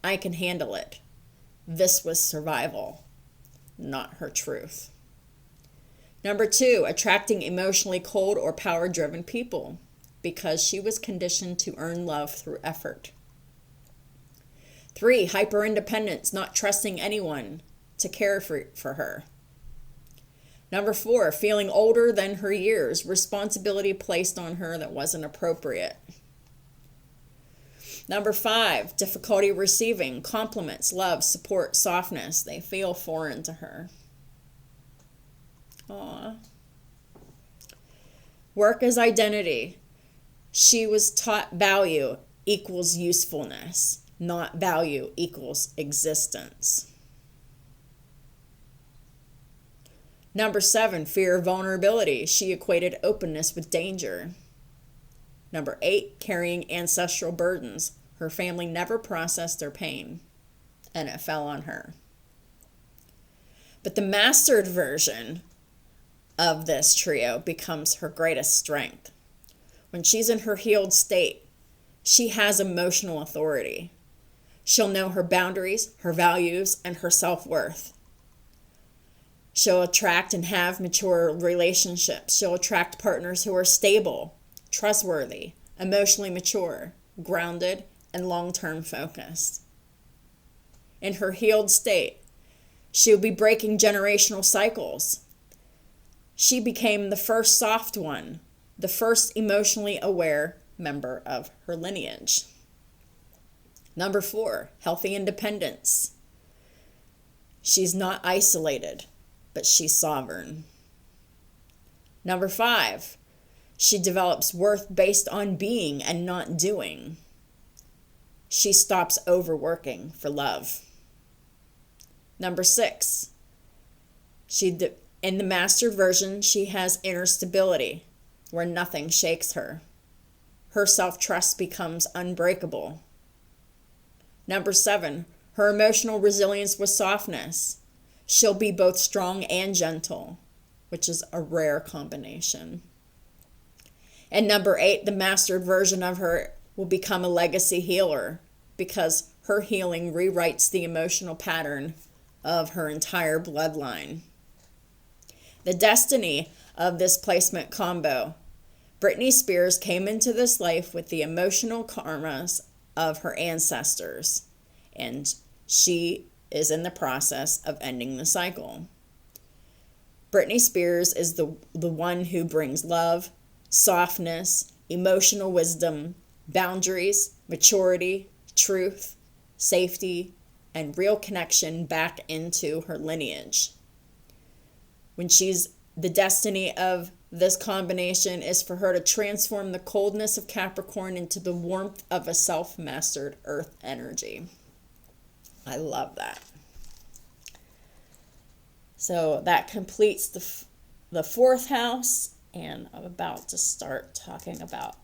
I can handle it. This was survival, not her truth. Number 2, attracting emotionally cold or power-driven people, because she was conditioned to earn love through effort. 3, hyper-independence, not trusting anyone to care for her. Number 4, feeling older than her years, responsibility placed on her that wasn't appropriate. Number 5, difficulty receiving compliments, love, support, softness. They feel foreign to her. Aww. Work as identity. She was taught value equals usefulness, not value equals existence. Number 7, fear of vulnerability. She equated openness with danger. Number 8, carrying ancestral burdens. Her family never processed their pain, and it fell on her. But the mastered version of this trio becomes her greatest strength. When she's in her healed state, she has emotional authority. She'll know her boundaries, her values, and her self-worth. She'll attract and have mature relationships. She'll attract partners who are stable, trustworthy, emotionally mature, grounded, and long-term focused. In her healed state, she'll be breaking generational cycles. She became the first soft one, the first emotionally aware member of her lineage. Number 4, healthy independence. She's not isolated, but she's sovereign. Number 5, she develops worth based on being and not doing. She stops overworking for love. Number 6, in the master version, she has inner stability where nothing shakes her. Her self-trust becomes unbreakable. Number 7, her emotional resilience with softness. She'll be both strong and gentle, which is a rare combination. And number 8, the mastered version of her will become a legacy healer because her healing rewrites the emotional pattern of her entire bloodline. The destiny of this placement combo. Britney Spears came into this life with the emotional karmas of her ancestors, and she is in the process of ending the cycle. Britney Spears is the one who brings love, softness, emotional wisdom, boundaries, maturity, truth, safety, and real connection back into her lineage. The destiny of this combination is for her to transform the coldness of Capricorn into the warmth of a self-mastered earth energy. I love that. So that completes the 4th house, and I'm about to start talking about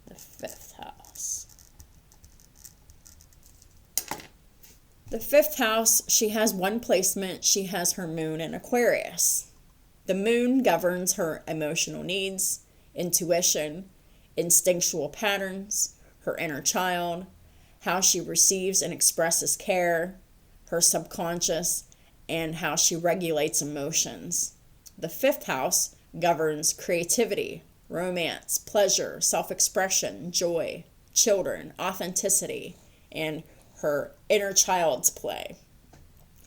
the 5th house. The 5th house, she has one placement. She has her moon in Aquarius. The moon governs her emotional needs, intuition, instinctual patterns, her inner child, how she receives and expresses care, her subconscious, and how she regulates emotions. The 5th house governs creativity, romance, pleasure, self-expression, joy, children, authenticity, and her inner child's play.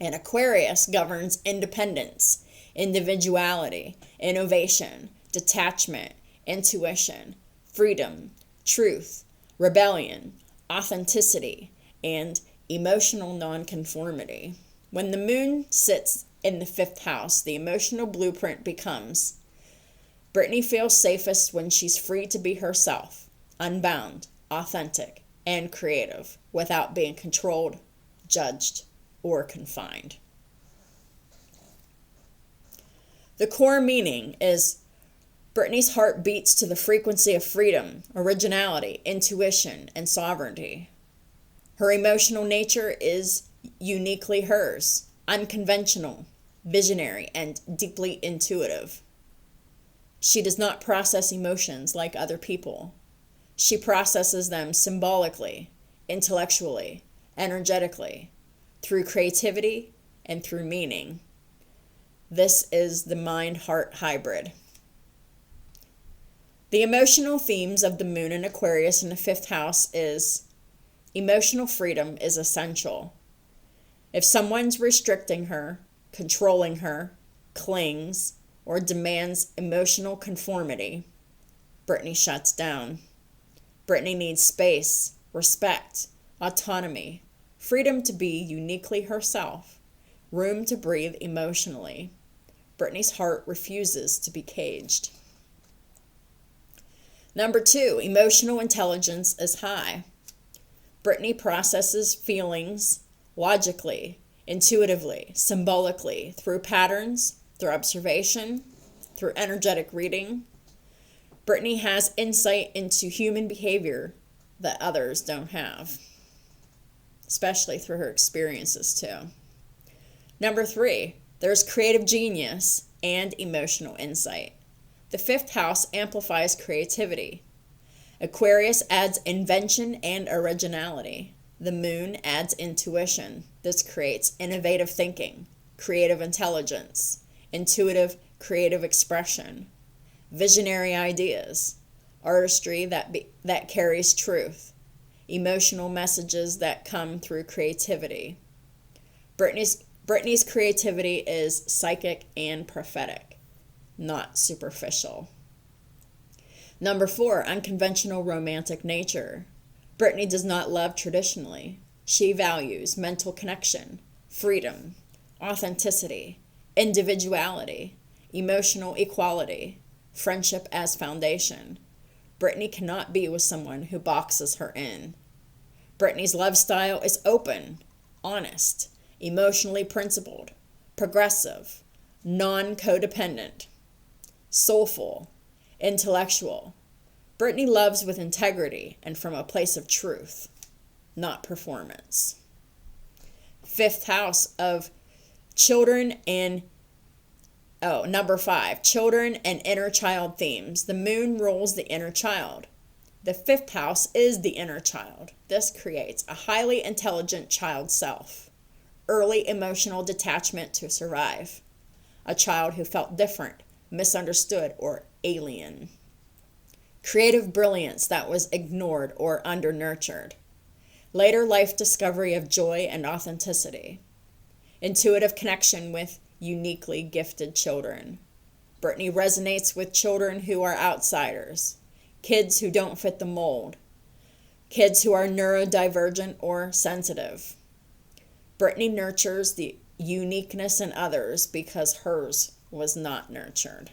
And Aquarius governs independence, individuality, innovation, detachment, intuition, freedom, truth, rebellion, authenticity, and emotional nonconformity. When the moon sits in the 5th house, the emotional blueprint becomes: Britney feels safest when she's free to be herself, unbound, authentic, and creative, without being controlled, judged, or confined. The core meaning is Britney's heart beats to the frequency of freedom, originality, intuition, and sovereignty. Her emotional nature is uniquely hers, unconventional, visionary, and deeply intuitive. She does not process emotions like other people. She processes them symbolically, intellectually, energetically, through creativity, and through meaning. This is the mind-heart hybrid. The emotional themes of the moon in Aquarius in the 5th house is emotional freedom is essential. If someone's restricting her, controlling her, clings, or demands emotional conformity, Britney shuts down. Britney needs space, respect, autonomy, freedom to be uniquely herself, room to breathe emotionally. Britney's heart refuses to be caged. Number 2, emotional intelligence is high. Britney processes feelings logically, intuitively, symbolically, through patterns, through observation, through energetic reading. Britney has insight into human behavior that others don't have, especially through her experiences too. Number 3, there's creative genius and emotional insight. The 5th house amplifies creativity. Aquarius adds invention and originality. The moon adds intuition. This creates innovative thinking, creative intelligence, intuitive creative expression, visionary ideas, artistry that carries truth, emotional messages that come through creativity. Britney's creativity is psychic and prophetic, not superficial. Number 4, unconventional romantic nature. Britney does not love traditionally. She values mental connection, freedom, authenticity, individuality, emotional equality, friendship as foundation. Britney cannot be with someone who boxes her in. Britney's love style is open, honest, emotionally principled, progressive, non-codependent, soulful, intellectual. Britney loves with integrity and from a place of truth, not performance. 5th house of children and number 5, children and inner child themes. The moon rules the inner child. The 5th house is the inner child. This creates a highly intelligent child self, early emotional detachment to survive, a child who felt different, misunderstood, or alien. Creative brilliance that was ignored or under-nurtured. Later life discovery of joy and authenticity. Intuitive connection with uniquely gifted children. Britney resonates with children who are outsiders, kids who don't fit the mold, kids who are neurodivergent or sensitive. Britney nurtures the uniqueness in others because hers was not nurtured.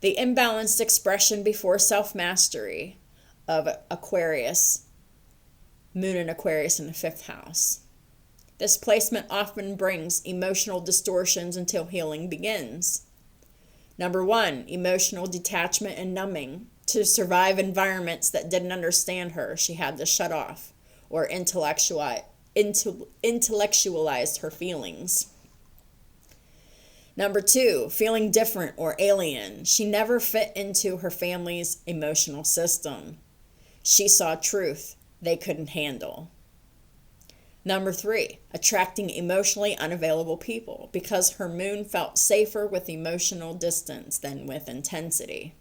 The imbalanced expression before self-mastery of Aquarius, moon in Aquarius in the 5th house. This placement often brings emotional distortions until healing begins. Number 1, emotional detachment and numbing. To survive environments that didn't understand her, she had to shut off or intellectualize her feelings. Number 2, feeling different or alien. She never fit into her family's emotional system. She saw truth they couldn't handle. Number 3, attracting emotionally unavailable people because her moon felt safer with emotional distance than with intensity.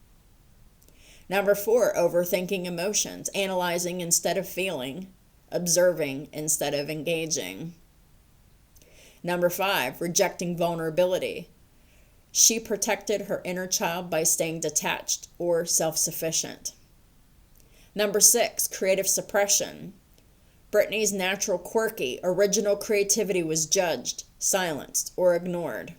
Number 4, overthinking emotions, analyzing instead of feeling, observing instead of engaging. Number 5, rejecting vulnerability. She protected her inner child by staying detached or self-sufficient. Number 6, creative suppression. Britney's natural, quirky, original creativity was judged, silenced, or ignored.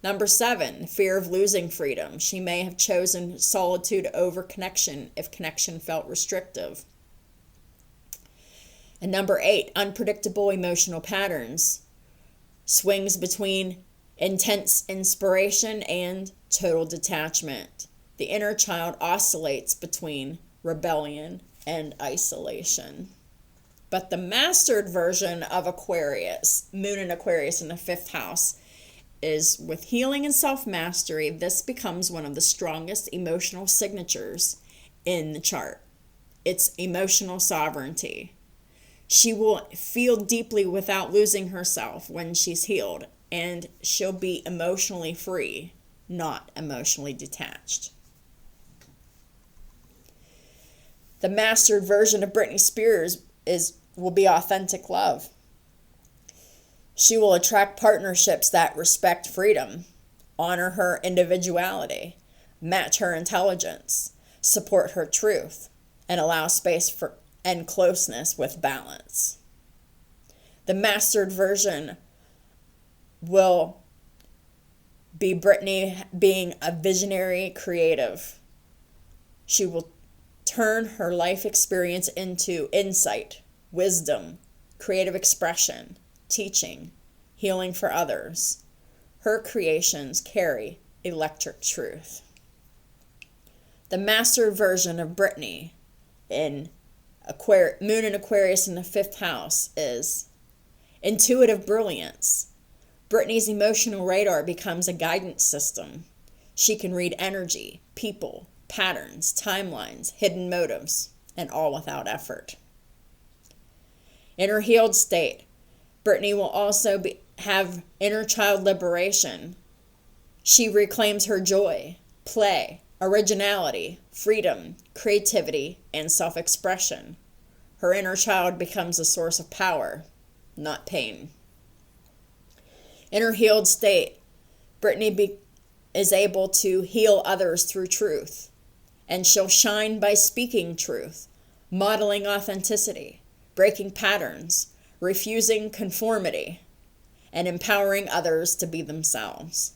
Number 7, fear of losing freedom. She may have chosen solitude over connection if connection felt restrictive. And number 8, unpredictable emotional patterns. Swings between intense inspiration, and total detachment. The inner child oscillates between rebellion and isolation. But the mastered version of Aquarius, Moon in Aquarius in the 5th house, is with healing and self-mastery. This becomes one of the strongest emotional signatures in the chart. It's emotional sovereignty. She will feel deeply without losing herself when she's healed, and she'll be emotionally free, not emotionally detached. The mastered version of Britney Spears will be authentic love. She will attract partnerships that respect freedom, honor her individuality, match her intelligence, support her truth, and allow space for and closeness with balance. The mastered version will be Britney being a visionary creative. She will turn her life experience into insight, wisdom, creative expression, teaching, healing for others. Her creations carry electric truth. The mastered version of Britney in Moon in Aquarius in the 5th house is intuitive brilliance. Britney's emotional radar becomes a guidance system. She can read energy, people, patterns, timelines, hidden motives, and all without effort. In her healed state, Britney will also have inner child liberation. She reclaims her joy, play, originality, freedom, creativity, and self-expression. Her inner child becomes a source of power, not pain. In her healed state, Britney is able to heal others through truth, and she'll shine by speaking truth, modeling authenticity, breaking patterns, refusing conformity, and empowering others to be themselves.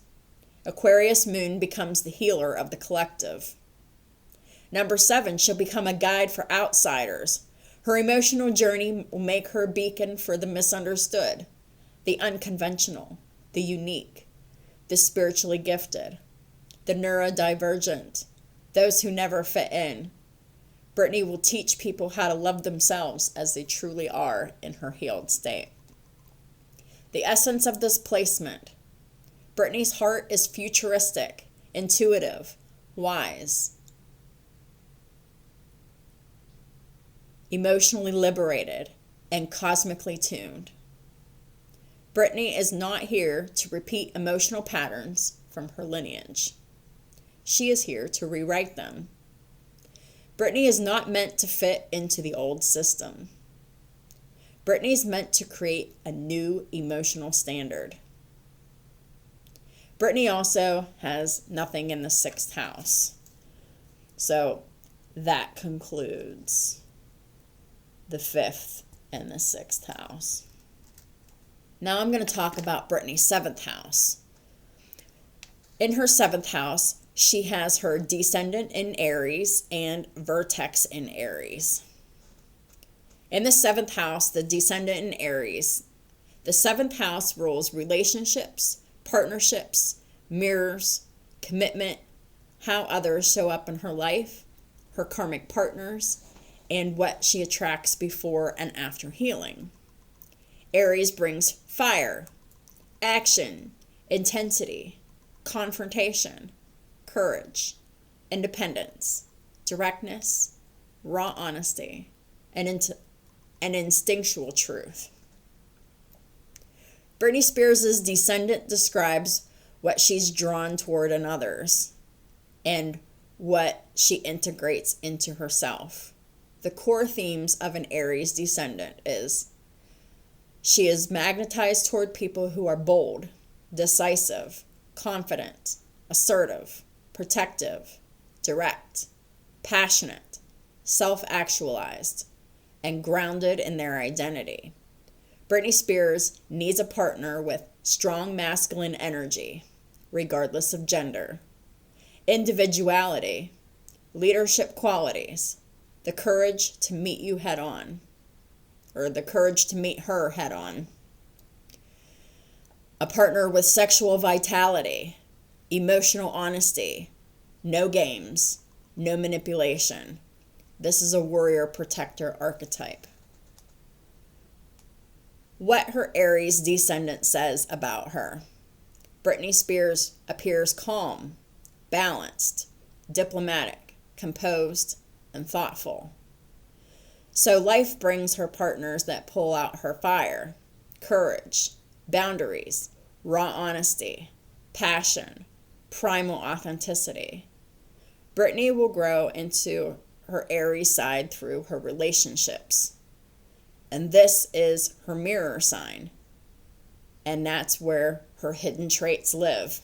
Aquarius Moon becomes the healer of the collective. Number 7, she'll become a guide for outsiders. Her emotional journey will make her a beacon for the misunderstood, the unconventional, the unique, the spiritually gifted, the neurodivergent, those who never fit in. Britney will teach people how to love themselves as they truly are in her healed state. The essence of this placement: Britney's heart is futuristic, intuitive, wise, emotionally liberated, and cosmically tuned. Britney is not here to repeat emotional patterns from her lineage. She is here to rewrite them. Britney is not meant to fit into the old system. Britney is meant to create a new emotional standard. Britney also has nothing in the 6th house. So that concludes the 5th and the 6th house. Now I'm going to talk about Britney's 7th house. In her 7th house, she has her descendant in Aries and vertex in Aries. In the 7th house, the descendant in Aries, the 7th house rules relationships, partnerships, mirrors, commitment, how others show up in her life, her karmic partners, and what she attracts before and after healing. Aries brings fire, action, intensity, confrontation, courage, independence, directness, raw honesty, and instinctual truth. Britney Spears' descendant describes what she's drawn toward in others and what she integrates into herself. The core themes of an Aries descendant is she is magnetized toward people who are bold, decisive, confident, assertive, protective, direct, passionate, self-actualized, and grounded in their identity. Britney Spears needs a partner with strong masculine energy, regardless of gender, individuality, leadership qualities, the courage to meet you head on, or the courage to meet her head on. A partner with sexual vitality, emotional honesty, no games, no manipulation. This is a warrior protector archetype. What her Aries descendant says about her. Britney Spears appears calm, balanced, diplomatic, composed, and thoughtful. So life brings her partners that pull out her fire, courage, boundaries, raw honesty, passion, primal authenticity. Britney will grow into her Aries side through her relationships. And this is her mirror sign. And that's where her hidden traits live.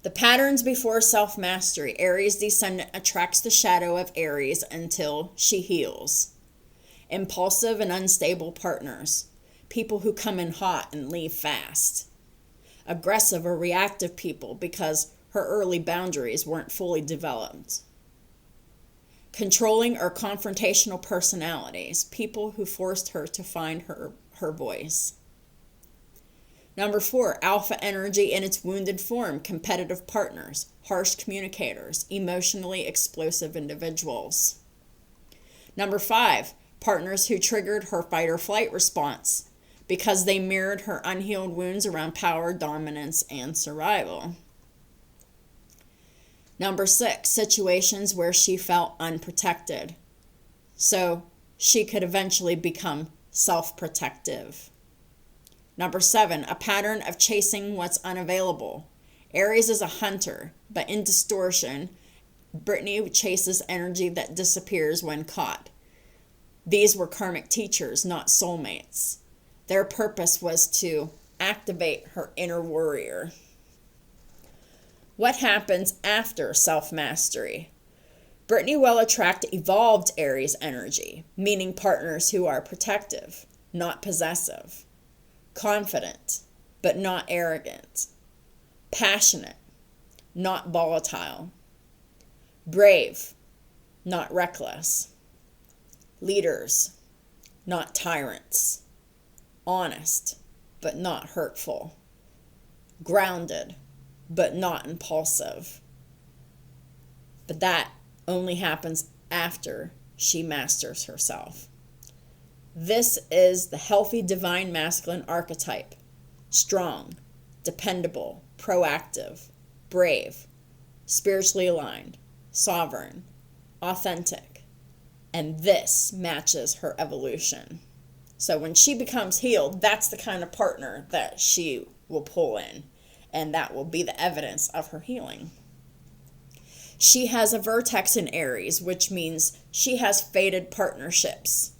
The patterns before self-mastery. Aries descendant attracts the shadow of Aries until she heals. Impulsive and unstable partners. People who come in hot and leave fast. Aggressive or reactive people because her early boundaries weren't fully developed. Controlling or confrontational personalities. People who forced her to find her voice. Number 4, alpha energy in its wounded form. Competitive partners, harsh communicators, emotionally explosive individuals. Number 5, partners who triggered her fight or flight response because they mirrored her unhealed wounds around power, dominance, and survival. Number 6, situations where she felt unprotected, so she could eventually become self-protective. Number 7, a pattern of chasing what's unavailable. Aries is a hunter, but in distortion, Britney chases energy that disappears when caught. These were karmic teachers, not soulmates. Their purpose was to activate her inner warrior. What happens after self-mastery? Britney will attract evolved Aries energy, meaning partners who are protective, not possessive, confident, but not arrogant, passionate, not volatile, brave, not reckless, leaders, not tyrants, honest, but not hurtful, grounded, but not impulsive. But that only happens after she masters herself. This is the healthy divine masculine archetype. Strong, dependable, proactive, brave, spiritually aligned, sovereign, authentic. And this matches her evolution. So when she becomes healed, that's the kind of partner that she will pull in. And that will be the evidence of her healing. She has a vertex in Aries, which means she has fated partnerships.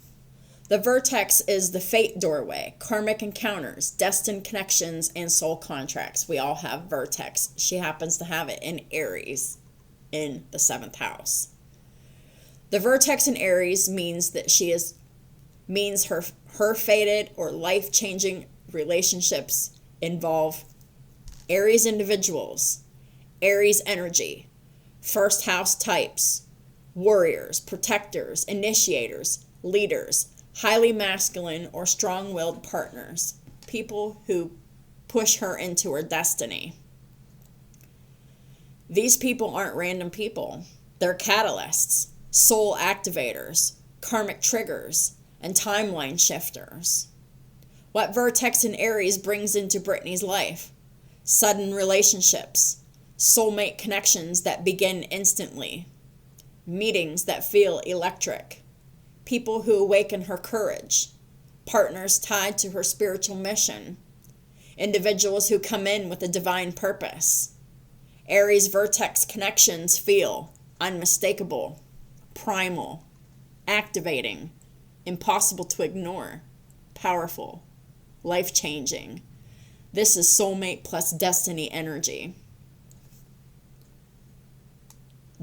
The vertex is the fate doorway, karmic encounters, destined connections, and soul contracts. We all have vertex. She happens to have it in Aries in the 7th house. The vertex in Aries means that her fated or life-changing relationships involve Aries individuals, Aries energy, first house types, warriors, protectors, initiators, leaders, highly masculine or strong-willed partners, people who push her into her destiny. These people aren't random people. They're catalysts, soul activators, karmic triggers, and timeline shifters. What vertex in Aries brings into Britney's life? Sudden relationships, soulmate connections that begin instantly, meetings that feel electric, people who awaken her courage, partners tied to her spiritual mission, individuals who come in with a divine purpose. Aries vertex connections feel unmistakable, primal, activating, impossible to ignore, powerful, life-changing. This is soulmate plus destiny energy.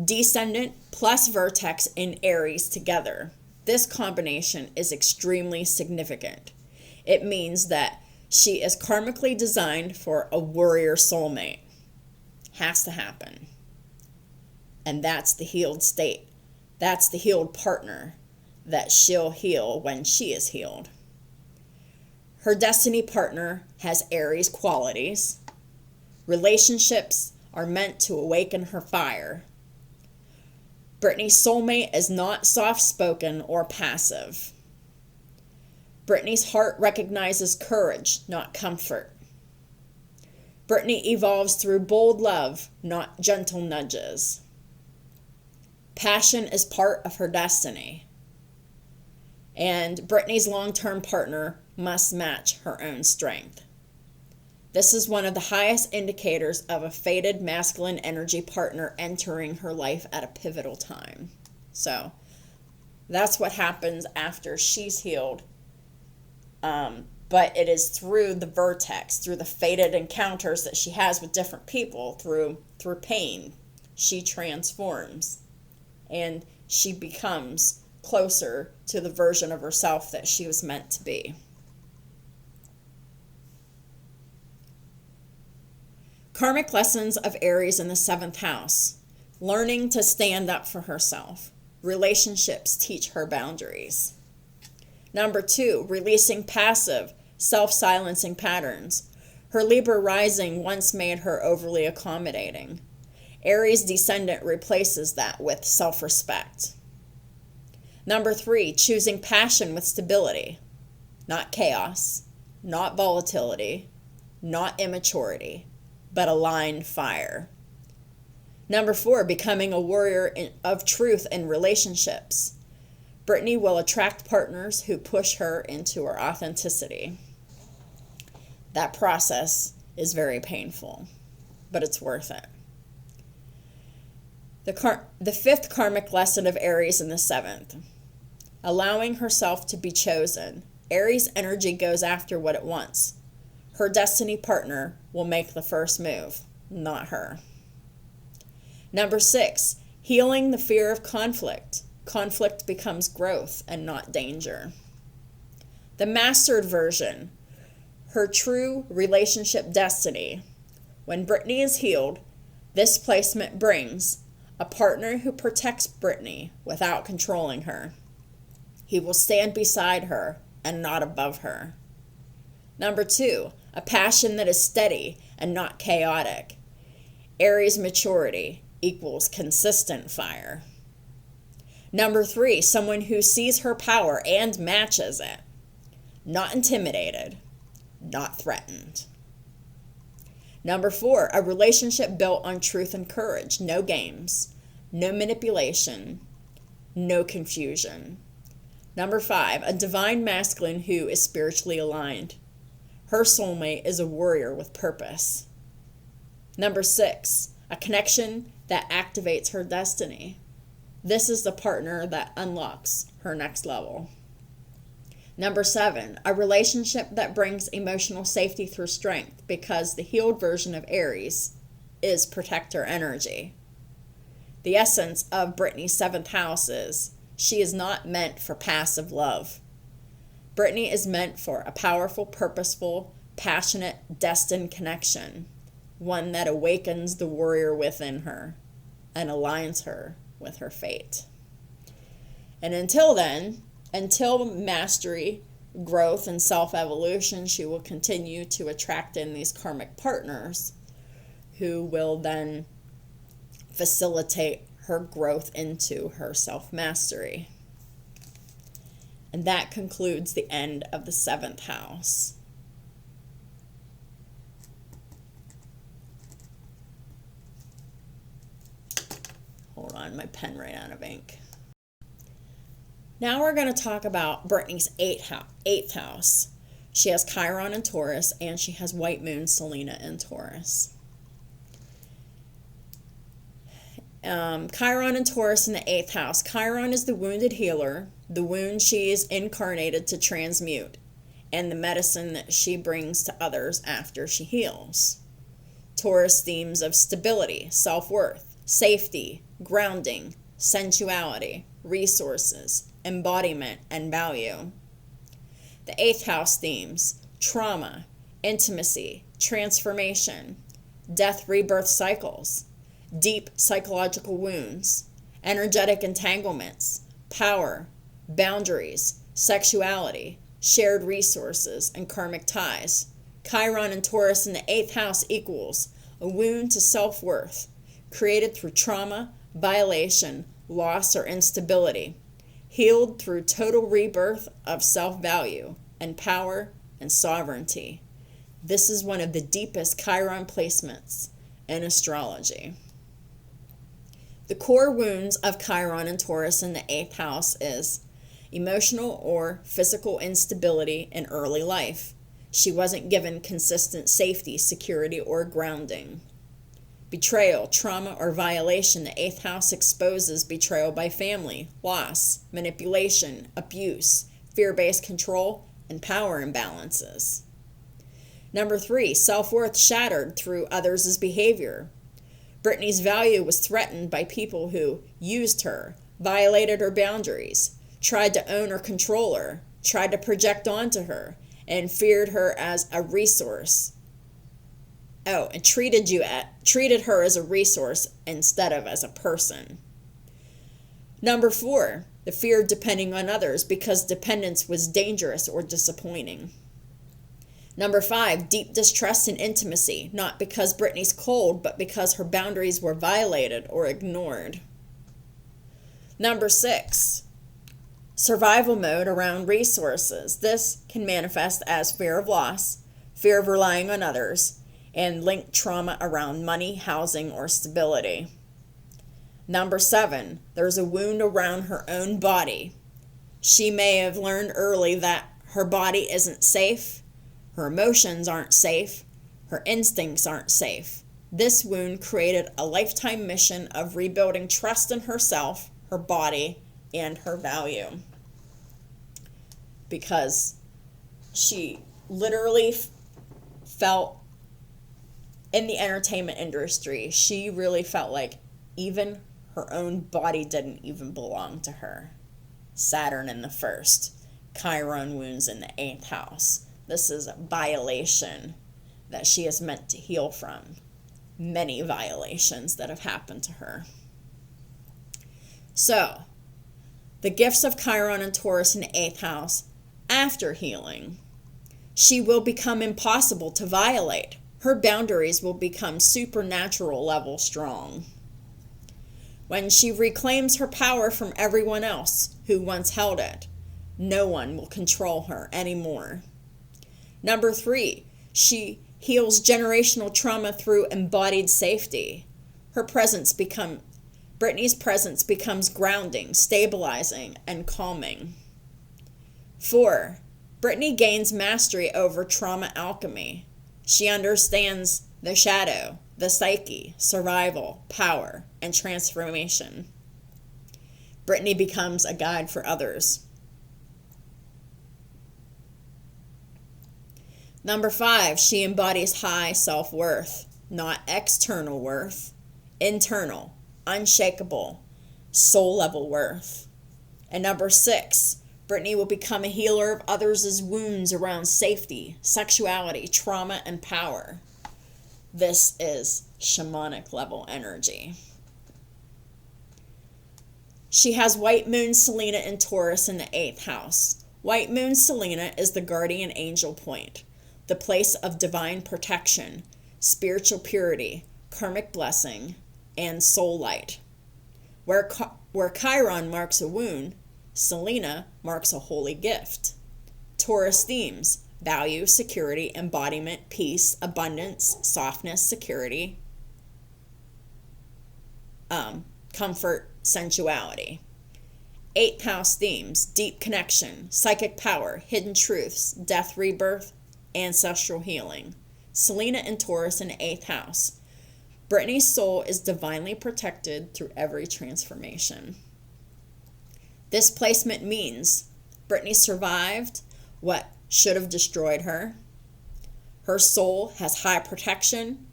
Descendant plus vertex in Aries together. This combination is extremely significant. It means that she is karmically designed for a warrior soulmate. Has to happen. And that's the healed state. That's the healed partner that she'll heal when she is healed. Her destiny partner has Aries qualities. Relationships are meant to awaken her fire. Britney's soulmate is not soft-spoken or passive. Britney's heart recognizes courage, not comfort. Britney evolves through bold love, not gentle nudges. Passion is part of her destiny. And Britney's long-term partner must match her own strength. This is one of the highest indicators of a fated masculine energy partner entering her life at a pivotal time. So that's what happens after she's healed. But it is through the vertex, through the fated encounters that she has with different people, through pain, she transforms. And she becomes closer to the version of herself that she was meant to be. Karmic lessons of Aries in the 7th house. Learning to stand up for herself. Relationships teach her boundaries. Number 2, releasing passive, self-silencing patterns. Her Libra rising once made her overly accommodating. Aries descendant replaces that with self-respect. Number 3, choosing passion with stability. Not chaos, not volatility, not immaturity, but aligned fire. Number 4, becoming a warrior of truth in relationships. Britney will attract partners who push her into her authenticity. That process is very painful, but it's worth it. The 5th karmic lesson of Aries in the 7th. Allowing herself to be chosen. Aries energy goes after what it wants. Her destiny partner will make the first move, not her. Number 6, healing the fear of conflict. Conflict becomes growth and not danger. The mastered version, her true relationship destiny. When Britney is healed, this placement brings a partner who protects Britney without controlling her. He will stand beside her and not above her. Number 2, a passion that is steady and not chaotic. Aries maturity equals consistent fire. Number 3, someone who sees her power and matches it. Not intimidated, not threatened. Number 4, a relationship built on truth and courage. No games, no manipulation, no confusion. Number 5, a divine masculine who is spiritually aligned. Her soulmate is a warrior with purpose. Number 6, a connection that activates her destiny. This is the partner that unlocks her next level. Number 7, a relationship that brings emotional safety through strength, because the healed version of Aries is protector energy. The essence of Britney's 7th house is she is not meant for passive love. Britney is meant for a powerful, purposeful, passionate, destined connection, one that awakens the warrior within her and aligns her with her fate. And until then, until mastery, growth, and self-evolution, she will continue to attract in these karmic partners who will then facilitate her growth into her self-mastery. And that concludes the end of the 7th house. Hold on, my pen ran out of ink. Now we're going to talk about Britney's 8th house. She has Chiron in Taurus, and she has White Moon Selena in Taurus. Chiron and Taurus in the 8th house. Chiron is the wounded healer, the wound she is incarnated to transmute, and the medicine that she brings to others after she heals. Taurus themes of stability, self-worth, safety, grounding, sensuality, resources, embodiment, and value. The 8th house themes: trauma, intimacy, transformation, death, rebirth cycles, deep psychological wounds, energetic entanglements, power, boundaries, sexuality, shared resources, and karmic ties. Chiron and Taurus in the 8th house equals a wound to self-worth, created through trauma, violation, loss, or instability, healed through total rebirth of self-value and power and sovereignty. This is one of the deepest Chiron placements in astrology. The core wounds of Chiron and Taurus in the 8th house is emotional or physical instability in early life. She wasn't given consistent safety, security, or grounding. Betrayal, trauma, or violation. The 8th house exposes betrayal by family, loss, manipulation, abuse, fear-based control, and power imbalances. Number 3, self-worth shattered through others' behavior. Britney's value was threatened by people who used her, violated her boundaries, tried to own or control her, tried to project onto her, and feared her as a resource. And treated her as a resource instead of as a person. Number 4, the fear of depending on others because dependence was dangerous or disappointing. Number 5, deep distrust in intimacy, not because Britney's cold, but because her boundaries were violated or ignored. Number 6, survival mode around resources. This can manifest as fear of loss, fear of relying on others, and linked trauma around money, housing, or stability. Number 7, there's a wound around her own body. She may have learned early that her body isn't safe, her emotions aren't safe, her instincts aren't safe. This wound created a lifetime mission of rebuilding trust in herself, her body, and her value. Because she literally felt in the entertainment industry, she really felt like even her own body didn't even belong to her. Saturn in the 1st, Chiron wounds in the 8th house. This is a violation that she is meant to heal from. Many violations that have happened to her. So, the gifts of Chiron and Taurus in the 8th house after healing. She will become impossible to violate. Her boundaries will become supernatural level strong. When she reclaims her power from everyone else who once held it, no one will control her anymore. Number 3, she heals generational trauma through embodied safety. Britney's presence becomes grounding, stabilizing, and calming. 4, Britney gains mastery over trauma alchemy. She understands the shadow, the psyche, survival, power, and transformation. Britney becomes a guide for others. Number 5, she embodies high self-worth, not external worth, internal, unshakable, soul-level worth. And number 6, Britney will become a healer of others' wounds around safety, sexuality, trauma, and power. This is shamanic level energy. She has White Moon Selena in Taurus in the 8th house. White Moon Selena is the guardian angel point, the place of divine protection, spiritual purity, karmic blessing, and soul light. Where Chiron marks a wound, Selena marks a holy gift. Taurus themes: value, security, embodiment, peace, abundance, softness, security, comfort, sensuality. 8th house themes: deep connection, psychic power, hidden truths, death, rebirth, ancestral healing. Selena and Taurus in the 8th house. Britney's soul is divinely protected through every transformation. This placement means Britney survived what should have destroyed her. Her soul has high protection.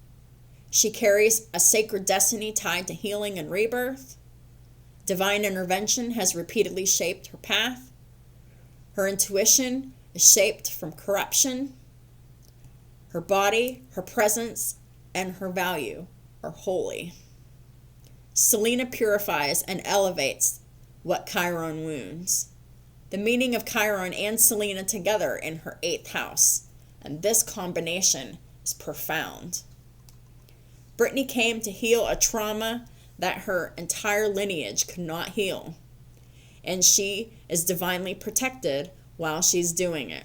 She carries a sacred destiny tied to healing and rebirth. Divine intervention has repeatedly shaped her path. Her intuition is shaped from corruption. Her body, her presence, and her value are holy. Selena purifies and elevates what Chiron wounds. the meaning of Chiron and Selena together in her 8th house, and this combination is profound. Britney came to heal a trauma that her entire lineage could not heal, and she is divinely protected while she's doing it.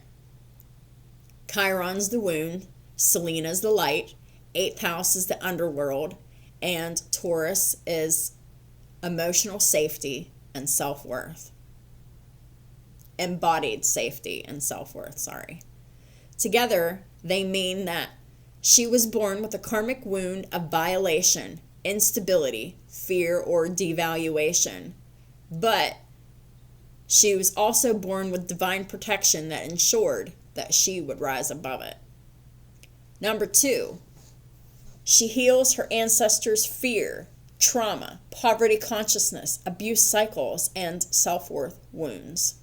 Chiron's the wound, Selena's the light, 8th house is the underworld, and Taurus is emotional safety and self-worth. Embodied safety and self-worth, Together, they mean that she was born with a karmic wound of violation, instability, fear, or devaluation. But she was also born with divine protection that ensured that she would rise above it. Number 2, she heals her ancestors' fear, trauma, poverty consciousness, abuse cycles, and self-worth wounds.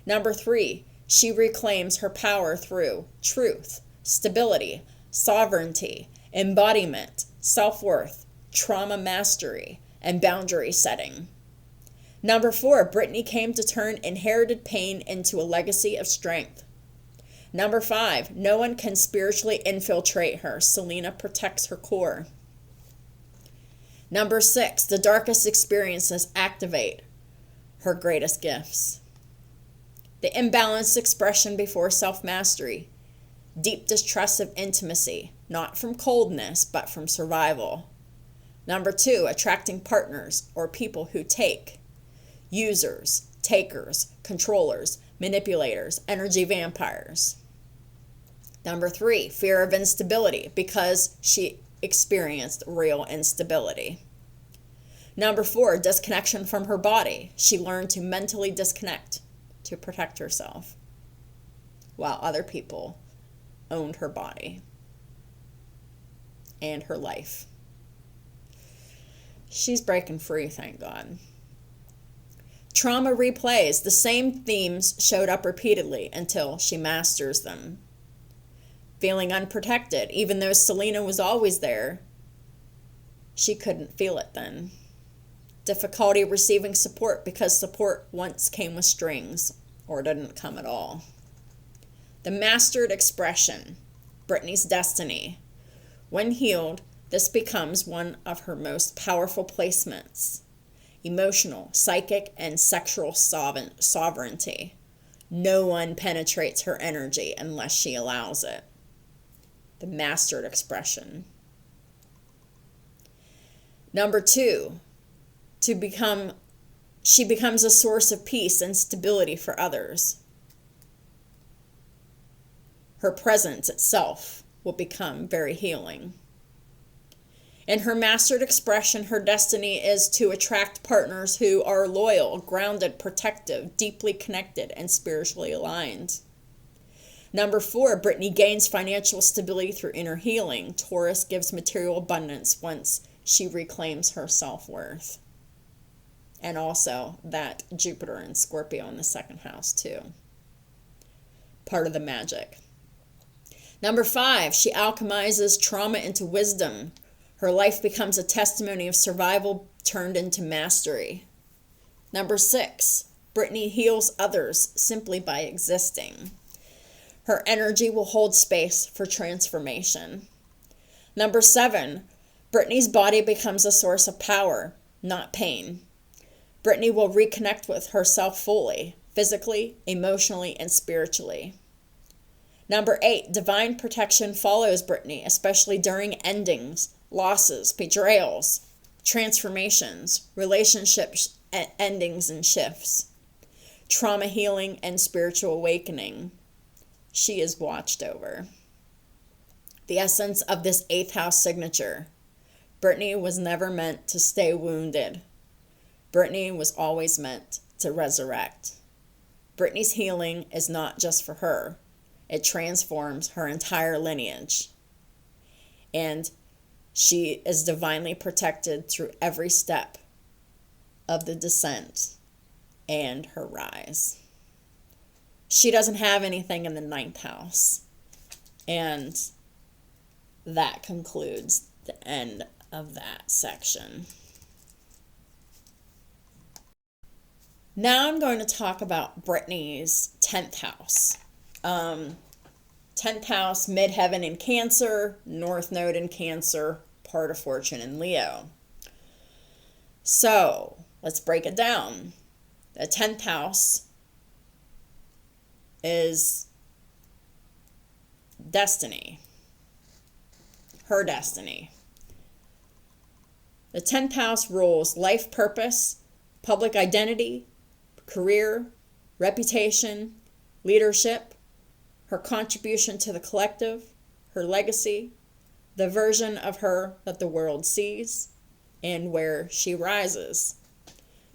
Number 3, she reclaims her power through truth, stability, sovereignty, embodiment, self-worth, trauma mastery, and boundary setting. Number 4, Britney came to turn inherited pain into a legacy of strength. Number 5, no one can spiritually infiltrate her. Selena protects her core. Number 6, the darkest experiences activate her greatest gifts. The imbalanced expression before self-mastery. Deep distrust of intimacy, not from coldness, but from survival. Number 2, attracting partners or people who take. Users, takers, controllers, manipulators, energy vampires. Number 3, fear of instability, because she experienced real instability. Number 4, disconnection from her body. She learned to mentally disconnect to protect herself, while other people owned her body and her life. She's breaking free, thank God. Trauma replays. The same themes showed up repeatedly until she masters them. Feeling unprotected, even though Selena was always there, she couldn't feel it then. Difficulty receiving support because support once came with strings or didn't come at all. The mastered expression, Britney's destiny. When healed, this becomes one of her most powerful placements. Emotional, psychic, and sexual sovereignty. No one penetrates her energy unless she allows it. The mastered expression. Number 2, she becomes a source of peace and stability for others. Her presence itself will become very healing. In her mastered expression, her destiny is to attract partners who are loyal, grounded, protective, deeply connected, and spiritually aligned. Number 4, Britney gains financial stability through inner healing. Taurus gives material abundance once she reclaims her self-worth. And also that Jupiter and Scorpio in the 2nd house too. Part of the magic. Number 5, she alchemizes trauma into wisdom. Her life becomes a testimony of survival turned into mastery. Number 6, Britney heals others simply by existing. Her energy will hold space for transformation. Number 7, Britney's body becomes a source of power, not pain. Britney will reconnect with herself fully, physically, emotionally, and spiritually. Number 8, divine protection follows Britney, especially during endings, losses, betrayals, transformations, relationships endings and shifts, trauma healing, and spiritual awakening. She is watched over. The essence of this 8th house signature. Britney was never meant to stay wounded. Britney was always meant to resurrect. Britney's healing is not just for her. It transforms her entire lineage. And she is divinely protected through every step of the descent and her rise. She doesn't have anything in the 9th house. And that concludes the end of that section. Now I'm going to talk about Britney's 10th house. 10th house, midheaven in Cancer, north node in Cancer, part of fortune in Leo. So let's break it down. The 10th house is destiny, her destiny. The 10th house rules life purpose, public identity, career, reputation, leadership, her contribution to the collective, her legacy, the version of her that the world sees, and where she rises.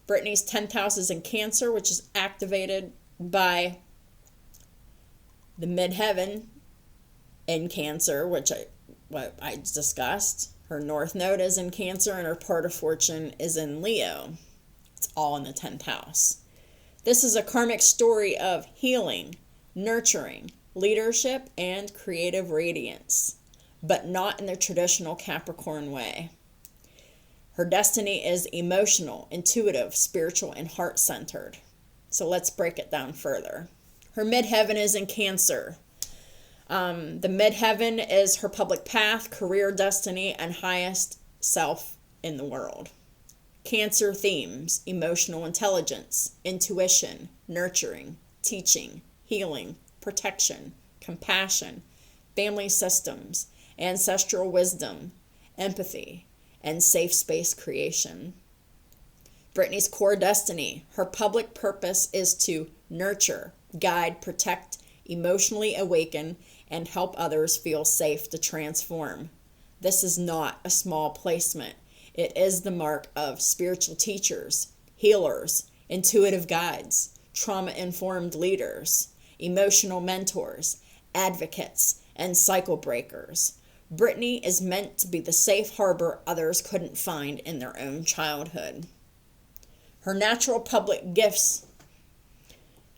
Britney's 10th house is in Cancer, which is activated by the midheaven in Cancer, what I discussed. Her north node is in Cancer, and her part of fortune is in Leo. It's all in the 10th house. This is a karmic story of healing, nurturing, leadership, and creative radiance, but not in the traditional Capricorn way. Her destiny is emotional, intuitive, spiritual, and heart-centered. So let's break it down further. Her midheaven is in Cancer. The midheaven is her public path, career destiny, and highest self in the world. Cancer themes: emotional intelligence, intuition, nurturing, teaching, healing, protection, compassion, family systems, ancestral wisdom, empathy, and safe space creation. Britney's core destiny: her public purpose is to nurture, guide, protect, emotionally awaken, and help others feel safe to transform. This is not a small placement. It is the mark of spiritual teachers, healers, intuitive guides, trauma-informed leaders, emotional mentors, advocates, and cycle breakers. Britney is meant to be the safe harbor others couldn't find in their own childhood. Her natural public gifts: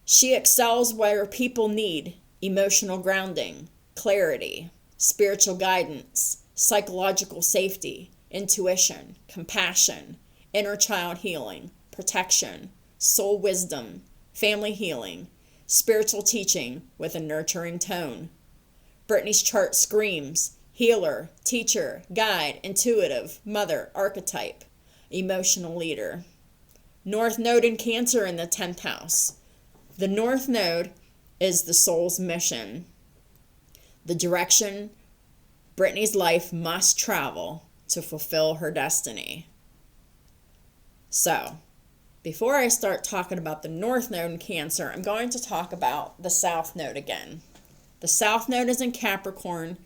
she excels where people need emotional grounding, clarity, spiritual guidance, psychological safety, intuition, compassion, inner child healing, protection, soul wisdom, family healing, spiritual teaching with a nurturing tone. Britney's chart screams healer, teacher, guide, intuitive, mother, archetype, emotional leader. North node in Cancer in the 10th house. The north node is the soul's mission, the direction Britney's life must travel to fulfill her destiny. So, before I start talking about the north node in Cancer, I'm going to talk about the south node again. The south node is in Capricorn,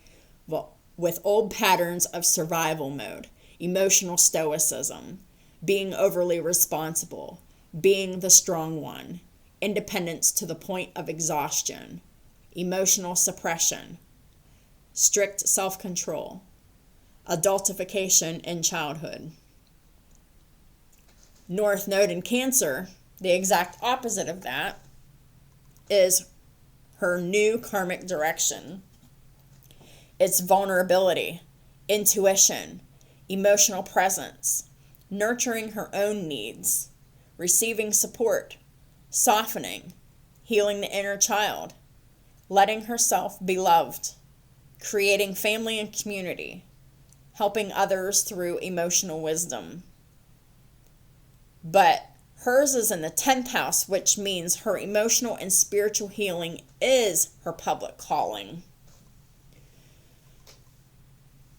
with old patterns of survival mode, emotional stoicism, being overly responsible, being the strong one, independence to the point of exhaustion, emotional suppression, strict self-control, adultification in childhood. North node in Cancer, the exact opposite of that, is her new karmic direction. It's vulnerability, intuition, emotional presence, nurturing her own needs, receiving support, softening, healing the inner child, letting herself be loved, creating family and community, helping others through emotional wisdom. But hers is in the 10th house, which means her emotional and spiritual healing is her public calling.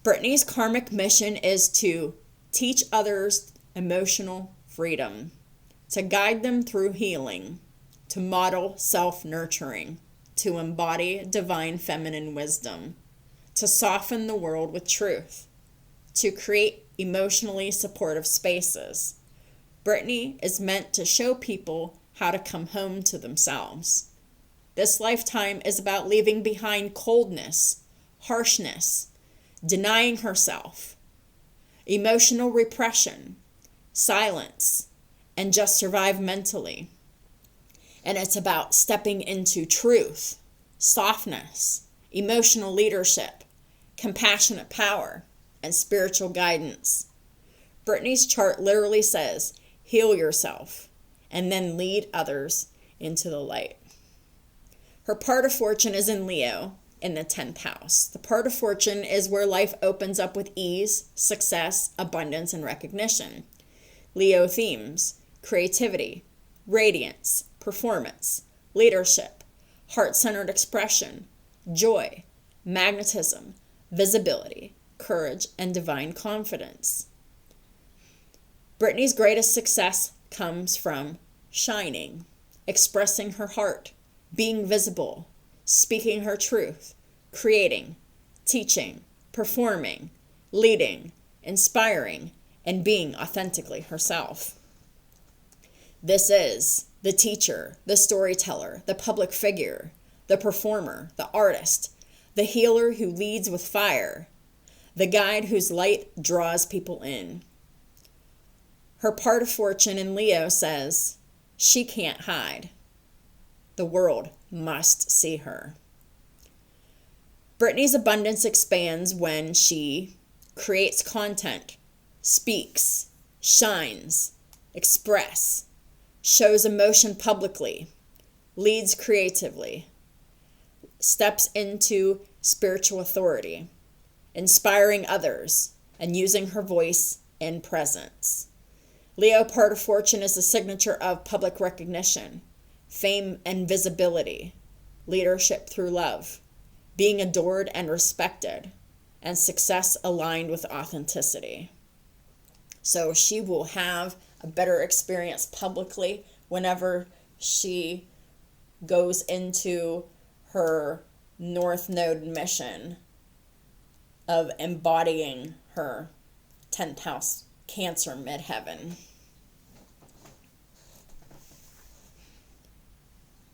Britney's karmic mission is to teach others emotional freedom, to guide them through healing, to model self-nurturing, to embody divine feminine wisdom, to soften the world with truth, to create emotionally supportive spaces. Britney is meant to show people how to come home to themselves. This lifetime is about leaving behind coldness, harshness, denying herself, emotional repression, silence, and just survive mentally. And it's about stepping into truth, softness, emotional leadership, compassionate power, and spiritual guidance. Britney's chart literally says, heal yourself and then lead others into the light. Her part of fortune is in Leo in the 10th house. The part of fortune is where life opens up with ease, success, abundance, and recognition. Leo themes: creativity, radiance, performance, leadership, heart-centered expression, joy, magnetism, visibility, courage, and divine confidence. Britney's greatest success comes from shining, expressing her heart, being visible, speaking her truth, creating, teaching, performing, leading, inspiring, and being authentically herself. This is the teacher, the storyteller, the public figure, the performer, the artist, the healer who leads with fire, the guide whose light draws people in. Her part of fortune in Leo says, she can't hide. The world must see her. Britney's abundance expands when she creates content, speaks, shines, express, shows emotion publicly, leads creatively, steps into spiritual authority, inspiring others, and using her voice and presence. Leo part of fortune is the signature of public recognition, fame and visibility, leadership through love, being adored and respected, and success aligned with authenticity. So she will have a better experience publicly whenever she goes into her North Node mission of embodying her 10th house Cancer midheaven.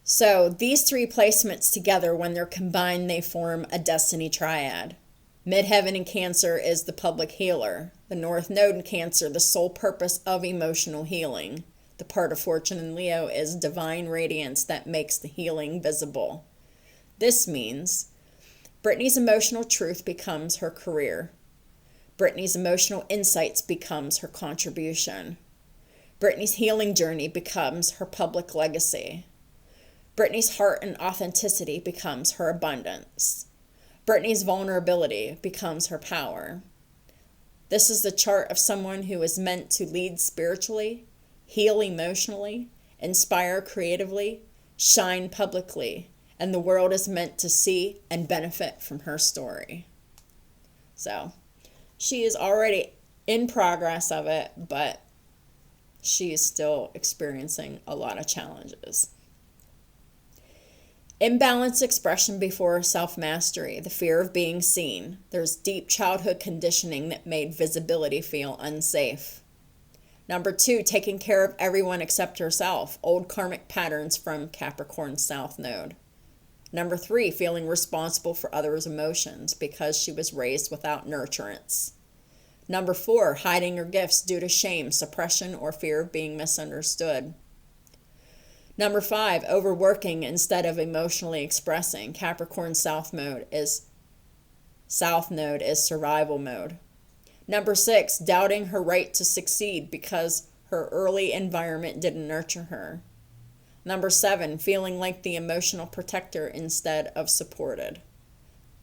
So these three placements together, when they're combined, they form a destiny triad. Midheaven in Cancer is the public healer. The North Node in Cancer, the sole purpose of emotional healing. The part of fortune in Leo is divine radiance that makes the healing visible. This means Britney's emotional truth becomes her career. Britney's emotional insights becomes her contribution. Britney's healing journey becomes her public legacy. Britney's heart and authenticity becomes her abundance. Britney's vulnerability becomes her power. This is the chart of someone who is meant to lead spiritually, heal emotionally, inspire creatively, shine publicly, and the world is meant to see and benefit from her story. So, she is already in progress of it, but she is still experiencing a lot of challenges. Imbalanced expression before self-mastery, the fear of being seen. There's deep childhood conditioning that made visibility feel unsafe. Number 2, taking care of everyone except herself. Old karmic patterns from Capricorn South Node. Number 3, feeling responsible for others' emotions because she was raised without nurturance. Number 4, hiding her gifts due to shame, suppression, or fear of being misunderstood. Number 5, overworking instead of emotionally expressing. Capricorn South Node is survival mode. Number 6, doubting her right to succeed because her early environment didn't nurture her. Number 7, feeling like the emotional protector instead of supported.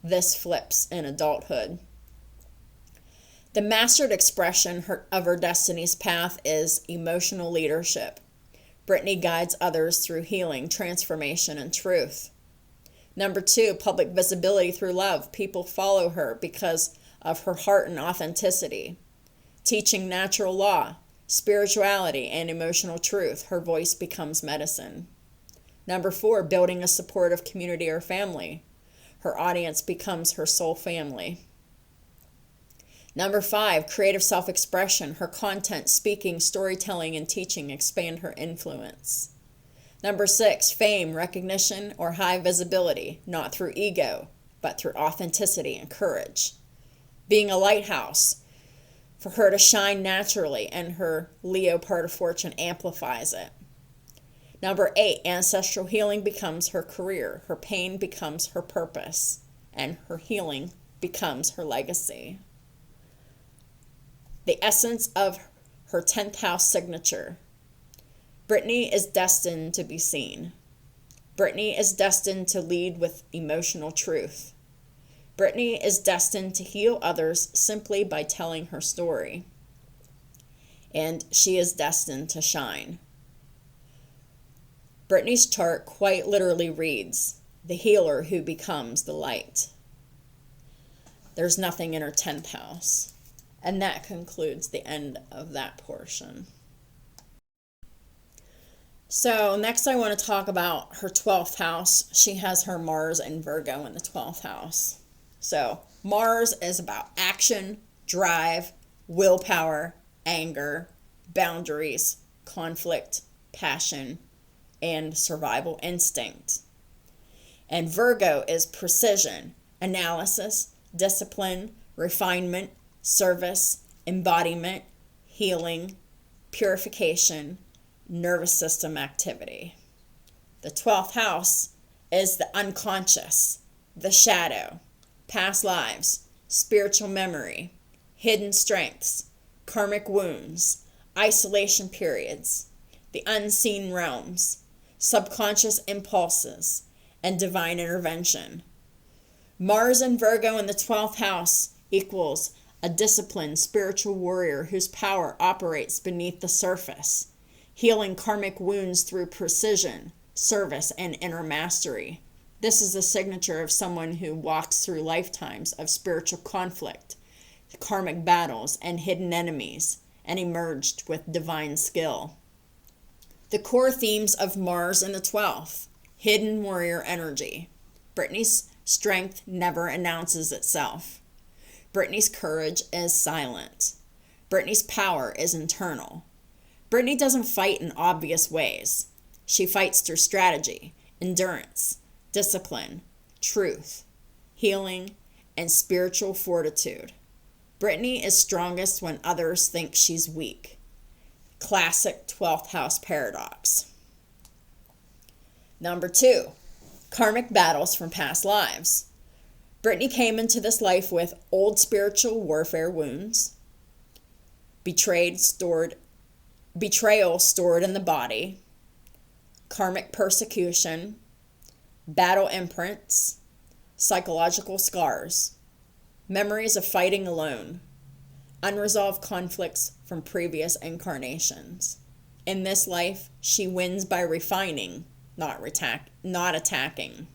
This flips in adulthood. The mastered expression of her destiny's path is emotional leadership. Britney guides others through healing, transformation, and truth. Number 2, public visibility through love. People follow her because of her heart and authenticity. Teaching natural law, spirituality, and emotional truth. Her voice becomes medicine. Number 4, building a supportive community or family. Her audience becomes her soul family. Number 5, creative self-expression. Her content, speaking, storytelling, and teaching expand her influence. Number 6, fame, recognition, or high visibility, not through ego, but through authenticity and courage. Being a lighthouse, for her to shine naturally, and her Leo part of fortune amplifies it. Number 8, ancestral healing becomes her career. Her pain becomes her purpose, and her healing becomes her legacy. The essence of her 10th house signature. Britney is destined to be seen. Britney is destined to lead with emotional truth. Britney is destined to heal others simply by telling her story. And she is destined to shine. Britney's chart quite literally reads, the healer who becomes the light. There's nothing in her 10th house. And that concludes the end of that portion. So next I want to talk about her 12th house. She has her Mars and Virgo in the 12th house. So Mars is about action, drive, willpower, anger, boundaries, conflict, passion, and survival instinct. And Virgo is precision, analysis, discipline, refinement, service, embodiment, healing, purification, nervous system activity. The 12th house is the unconscious, the shadow, past lives, spiritual memory, hidden strengths, karmic wounds, isolation periods, the unseen realms, subconscious impulses, and divine intervention. Mars and Virgo in the 12th house equals a disciplined spiritual warrior whose power operates beneath the surface, healing karmic wounds through precision, service, and inner mastery. This is the signature of someone who walks through lifetimes of spiritual conflict, karmic battles, and hidden enemies, and emerged with divine skill. The core themes of Mars in the 12th: hidden warrior energy. Britney's strength never announces itself. Britney's courage is silent. Britney's power is internal. Britney doesn't fight in obvious ways. She fights through strategy, endurance, discipline, truth, healing, and spiritual fortitude. Britney is strongest when others think she's weak. Classic 12th house paradox. Number 2, karmic battles from past lives. Britney came into this life with old spiritual warfare wounds, betrayal stored in the body, karmic persecution, battle imprints, psychological scars, memories of fighting alone, unresolved conflicts from previous incarnations. In this life, she wins by refining, not attacking.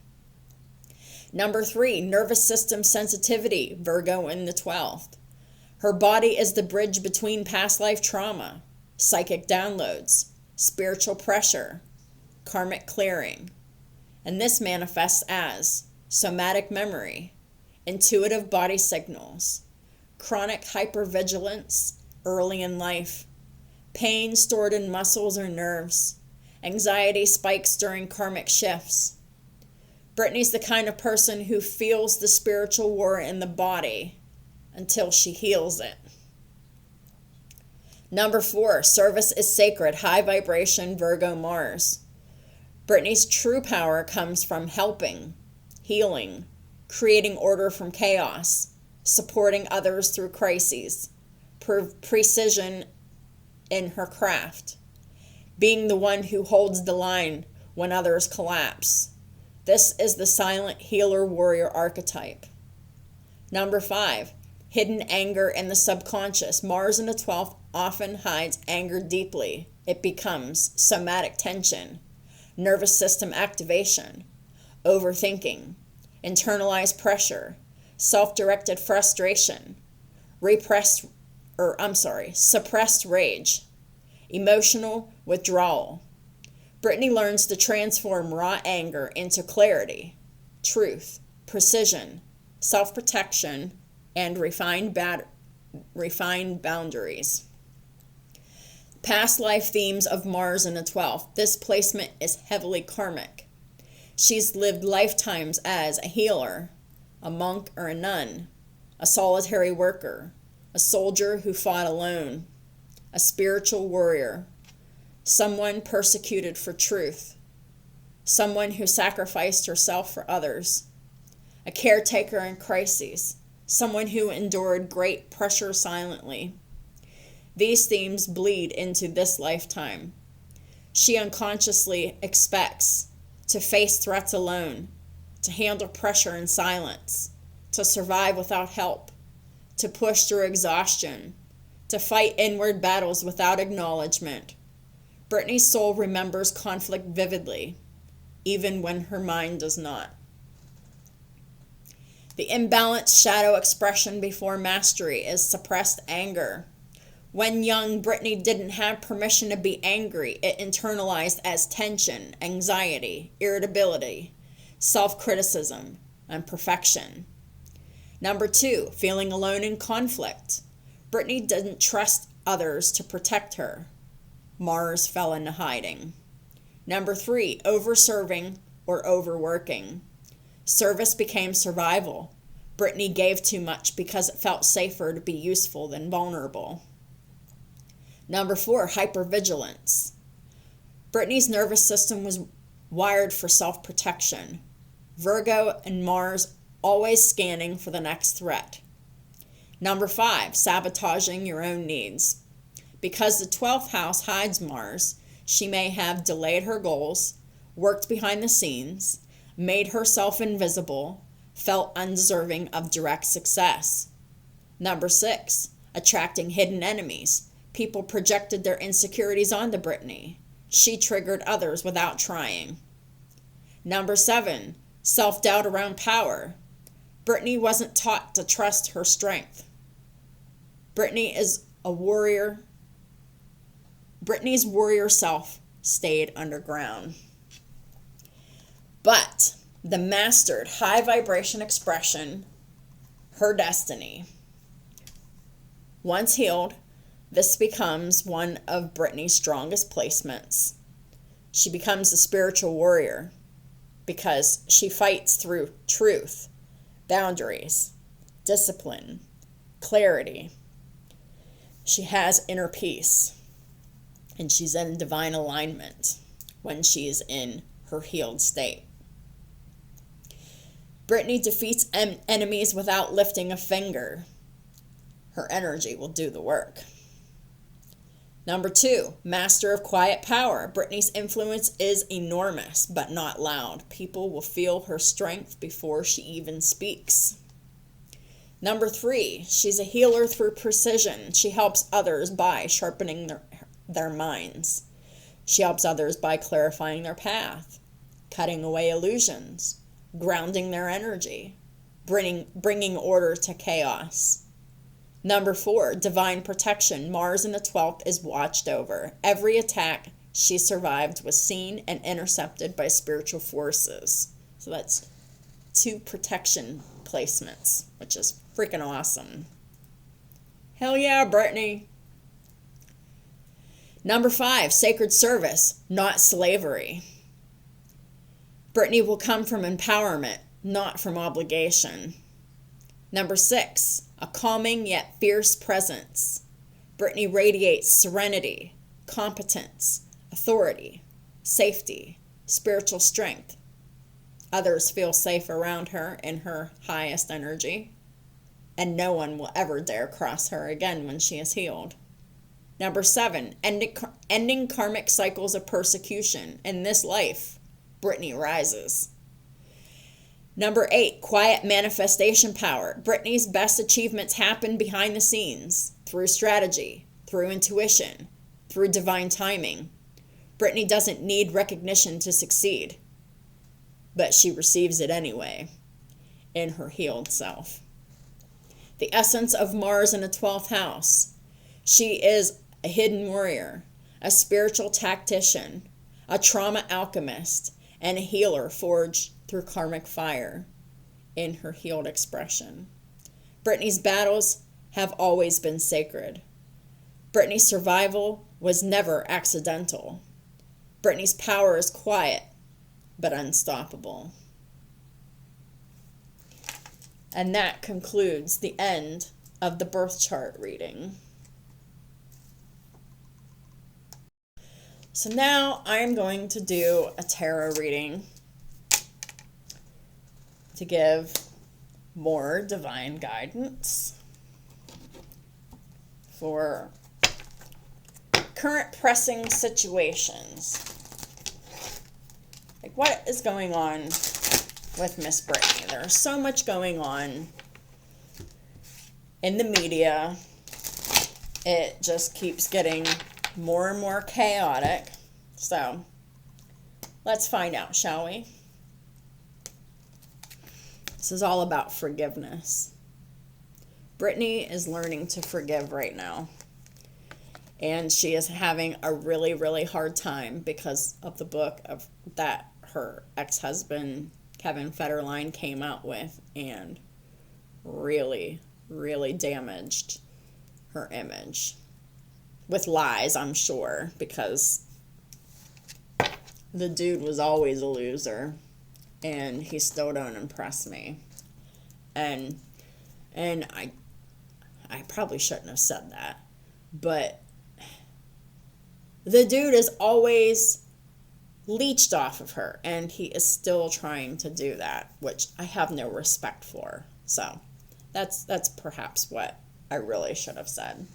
Number 3, nervous system sensitivity, Virgo in the 12th. Her body is the bridge between past life trauma, psychic downloads, spiritual pressure, karmic clearing. And this manifests as somatic memory, intuitive body signals, chronic hypervigilance early in life, pain stored in muscles or nerves, anxiety spikes during karmic shifts. Britney's the kind of person who feels the spiritual war in the body until she heals it. Number 4, service is sacred, high vibration, Virgo Mars. Britney's true power comes from helping, healing, creating order from chaos, supporting others through crises, precision in her craft, being the one who holds the line when others collapse. This is the silent healer warrior archetype. Number 5, hidden anger in the subconscious. Mars in the 12th often hides anger deeply. It becomes somatic tension, nervous system activation, overthinking, internalized pressure, self-directed frustration, suppressed rage, emotional withdrawal. Britney learns to transform raw anger into clarity, truth, precision, self-protection, and refined boundaries. Past life themes of Mars in the 12th. This placement is heavily karmic. She's lived lifetimes as a healer, a monk or a nun, a solitary worker, a soldier who fought alone, a spiritual warrior, someone persecuted for truth, someone who sacrificed herself for others, a caretaker in crises, someone who endured great pressure silently. These themes bleed into this lifetime. She unconsciously expects to face threats alone, to handle pressure in silence, to survive without help, to push through exhaustion, to fight inward battles without acknowledgement. Britney's soul remembers conflict vividly, even when her mind does not. The imbalanced shadow expression before mastery is suppressed anger. When young, Britney didn't have permission to be angry. It internalized as tension, anxiety, irritability, self-criticism, and perfection. Number 2, feeling alone in conflict. Britney didn't trust others to protect her. Mars fell into hiding. Number 3, overserving or overworking. Service became survival. Britney gave too much because it felt safer to be useful than vulnerable. Number 4, hypervigilance. Britney's nervous system was wired for self-protection. Virgo and Mars always scanning for the next threat. Number 5, sabotaging your own needs. Because the 12th house hides Mars, she may have delayed her goals, worked behind the scenes, made herself invisible, felt undeserving of direct success. Number 6, attracting hidden enemies. People projected their insecurities onto Britney. She triggered others without trying. Number 7, self-doubt around power. Britney wasn't taught to trust her strength. Britney is a warrior. Britney's warrior self stayed underground. But the mastered high vibration expression, her destiny. Once healed, this becomes one of Britney's strongest placements. She becomes a spiritual warrior because she fights through truth, boundaries, discipline, clarity. She has inner peace, and she's in divine alignment when she's in her healed state. Britney defeats enemies without lifting a finger. Her energy will do the work. Number 2, master of quiet power. Britney's influence is enormous, but not loud. People will feel her strength before she even speaks. Number 3, she's a healer through precision. She helps others by sharpening their minds. She helps others by clarifying their path, cutting away illusions, grounding their energy, bringing order to chaos. Number 4, divine protection. Mars in the 12th is watched over. Every attack she survived was seen and intercepted by spiritual forces. So that's 2 protection placements, which is freaking awesome. Hell yeah, Britney. Number 5, sacred service, not slavery. Britney will come from empowerment, not from obligation. Number 6, a calming yet fierce presence. Britney radiates serenity, competence, authority, safety, spiritual strength. Others feel safe around her in her highest energy, and no one will ever dare cross her again when she is healed. Number 7, ending karmic cycles of persecution. In this life, Britney rises. Number 8, quiet manifestation power. Britney's best achievements happen behind the scenes, through strategy, through intuition, through divine timing. Britney doesn't need recognition to succeed, but she receives it anyway in her healed self. The essence of Mars in the 12th house. She is a hidden warrior, a spiritual tactician, a trauma alchemist, and a healer forged through karmic fire in her healed expression. Britney's battles have always been sacred. Britney's survival was never accidental. Britney's power is quiet, but unstoppable. And that concludes the end of the birth chart reading. So now I'm going to do a tarot reading to give more divine guidance for current pressing situations. Like, what is going on with Miss Britney? There's so much going on in the media. It just keeps getting more and more chaotic. So, let's find out, shall we? This is all about forgiveness. Britney is learning to forgive right now. And she is having a really, really hard time because of the book that her ex-husband, Kevin Federline, came out with and really, really damaged her image. With lies, I'm sure, because the dude was always a loser. And he still don't impress me. And I probably shouldn't have said that. But the dude is always leached off of her. And he is still trying to do that, which I have no respect for. So that's perhaps what I really should have said.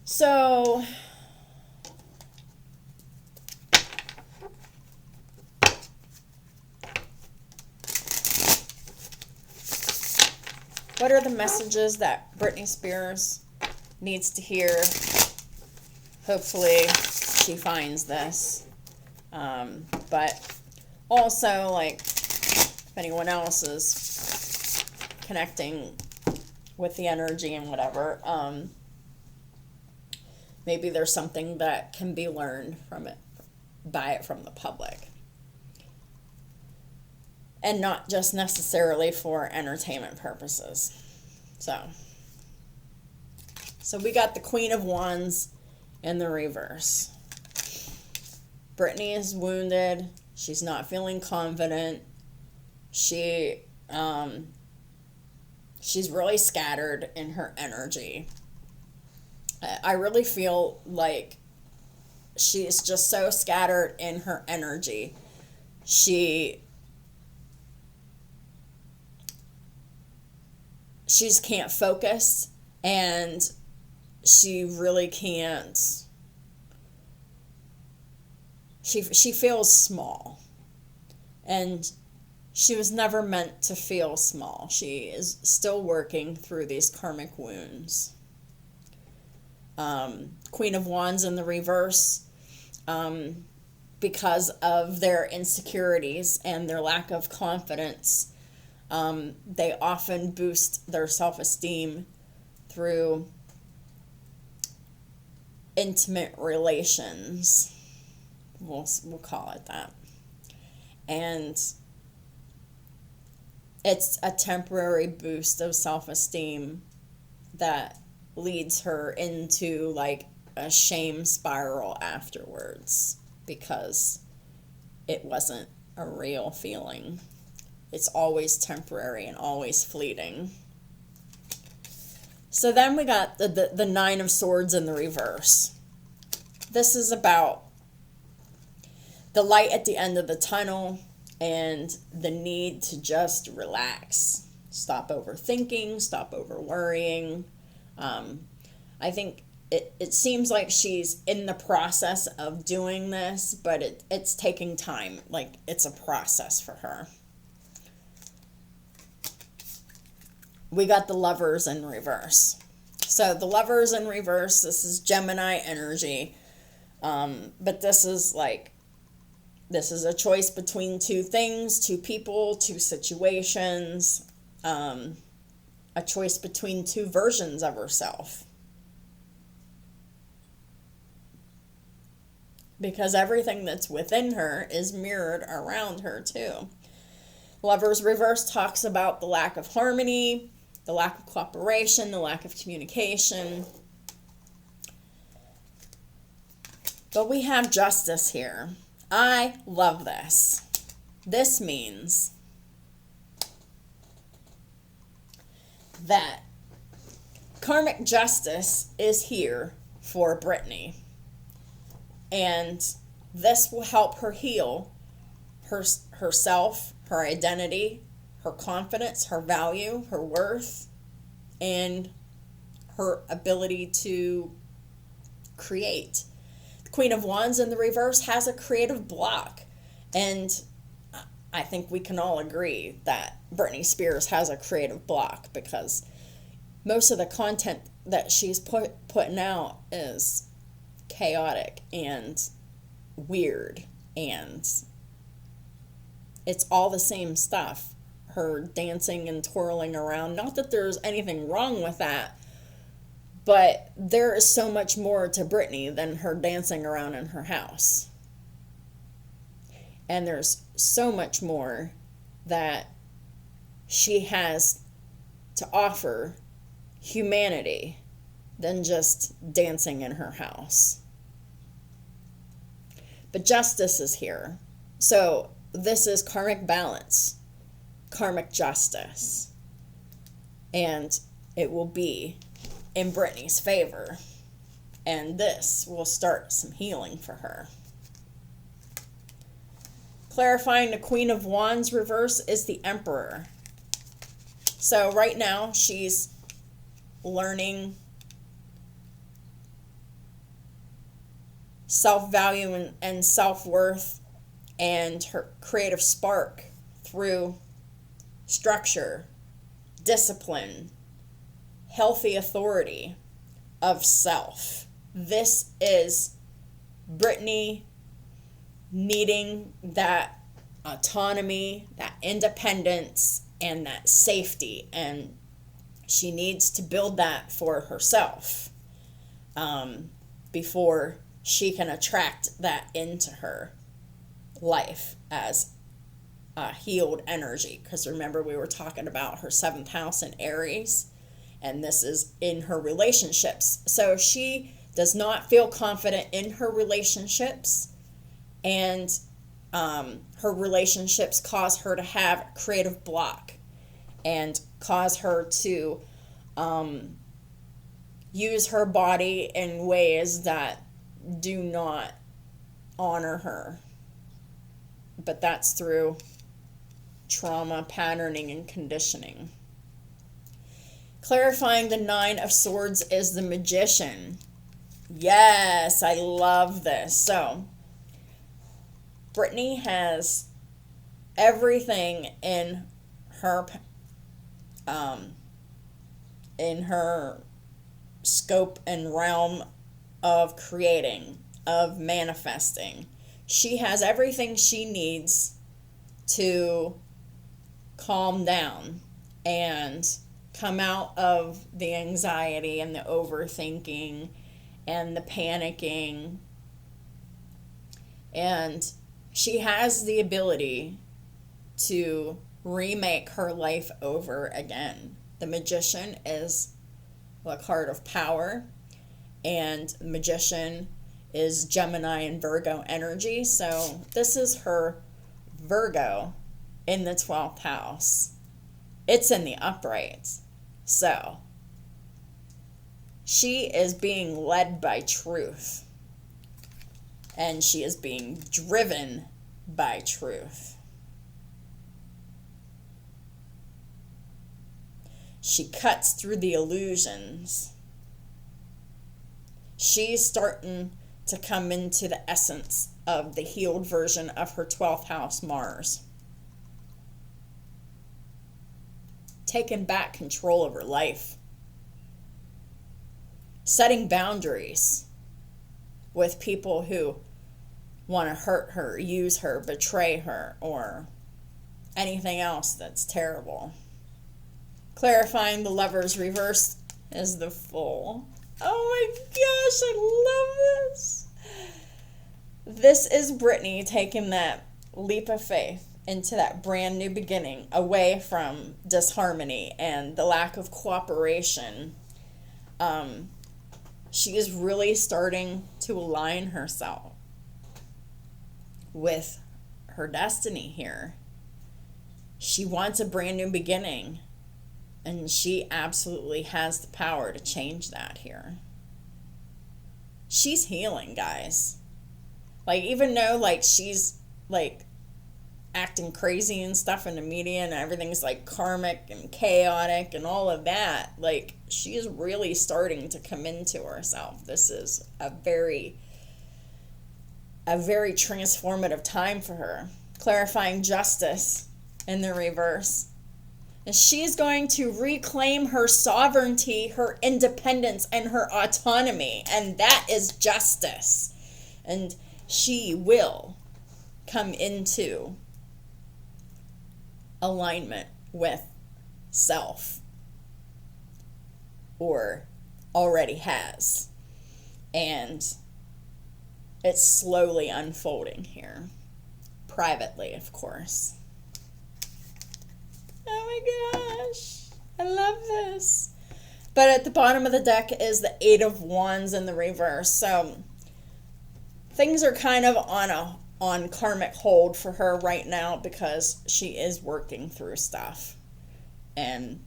So what are the messages that Britney Spears needs to hear? Hopefully she finds this. But also, like, if anyone else is connecting with the energy and whatever, maybe there's something that can be learned from it, from the public. And not just necessarily for entertainment purposes. So we got the Queen of Wands in the reverse. Britney is wounded. She's not feeling confident. She's really scattered in her energy. I really feel like she's just so scattered in her energy. She just can't focus, and she really can't. She feels small, and she was never meant to feel small. She is still working through these karmic wounds. Queen of Wands in the reverse, because of their insecurities and their lack of confidence, they often boost their self-esteem through intimate relations. We'll call it that. And it's a temporary boost of self-esteem that leads her into like a shame spiral afterwards, because it wasn't a real feeling. It's always temporary and always fleeting. So then we got the Nine of Swords in the reverse. This is about the light at the end of the tunnel and the need to just relax. Stop overthinking, stop over worrying. I think it seems like she's in the process of doing this, but it's taking time. Like, it's a process for her. We got the Lovers in reverse. So the Lovers in reverse, this is Gemini energy. But this is a choice between two things, two people, two situations, a choice between two versions of herself. Because everything that's within her is mirrored around her too. Lovers reverse talks about the lack of harmony, the lack of cooperation, the lack of communication. But we have Justice here. I love this. This means that karmic justice is here for Britney. And this will help her heal herself, her identity, her confidence, her value, her worth, and her ability to create. The Queen of Wands in the reverse has a creative block. And I think we can all agree that Britney Spears has a creative block, because most of the content that she's putting out is chaotic and weird, and it's all the same stuff. Her dancing and twirling around. Not that there's anything wrong with that, but there is so much more to Britney than her dancing around in her house. And there's so much more that she has to offer humanity than just dancing in her house. But justice is here. So this is karmic balance, karmic justice. And it will be in Britney's favor. And this will start some healing for her. Clarifying the Queen of Wands reverse is the Emperor. So right now she's learning self-value and self-worth and her creative spark through structure, discipline, healthy authority of self. This is Britney needing that autonomy, that independence, and that safety. And she needs to build that for herself before she can attract that into her life as a healed energy. Because remember, we were talking about her 7th house in Aries, and this is in her relationships. So she does not feel confident in her relationships, and her relationships cause her to have a creative block and cause her to use her body in ways that do not honor her. But that's through trauma, patterning, and conditioning. Clarifying the 9 of Swords is the Magician. Yes, I love this. So Britney has everything in her scope and realm of creating, of manifesting. She has everything she needs to calm down and come out of the anxiety and the overthinking and the panicking. And she has the ability to remake her life over again. The Magician is the card of power, and the Magician is Gemini and Virgo energy. So this is her Virgo in the 12th house. It's in the upright. So she is being led by truth, and she is being driven by truth. She cuts through the illusions. She's starting to come into the essence of the healed version of her 12th house Mars. Taking back control of her life. Setting boundaries with people who want to hurt her, use her, betray her, or anything else that's terrible. Clarifying the Lover's reverse is the Fool. Oh my gosh, I love this. This is Britney taking that leap of faith into that brand new beginning, away from disharmony and the lack of cooperation. She is really starting to align herself with her destiny here. She wants a brand new beginning, and she absolutely has the power to change that here. She's healing, guys. Like, even though, like, she's, like, acting crazy and stuff in the media and everything's, like, karmic and chaotic and all of that, like, she is really starting to come into herself. This is a very transformative time for her. Clarifying justice in the reverse. And she's going to reclaim her sovereignty, her independence, and her autonomy. And that is justice. And she will come into alignment with self, or already has. And it's slowly unfolding here. Privately, of course. Oh my gosh. I love this. But at the bottom of the deck is the Eight of Wands in the reverse. So things are kind of on karmic hold for her right now, because she is working through stuff. And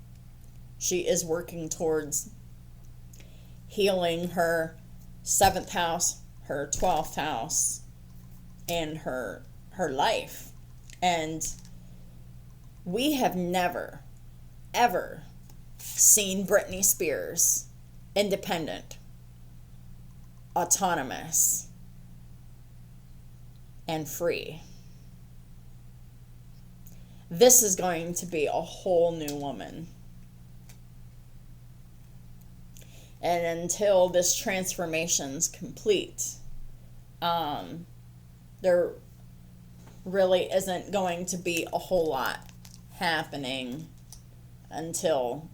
she is working towards healing her 7th house, her 12th house, and her life. And we have never, ever seen Britney Spears independent, autonomous, and free. This is going to be a whole new woman. And until this transformation's complete, there really isn't going to be a whole lot happening until,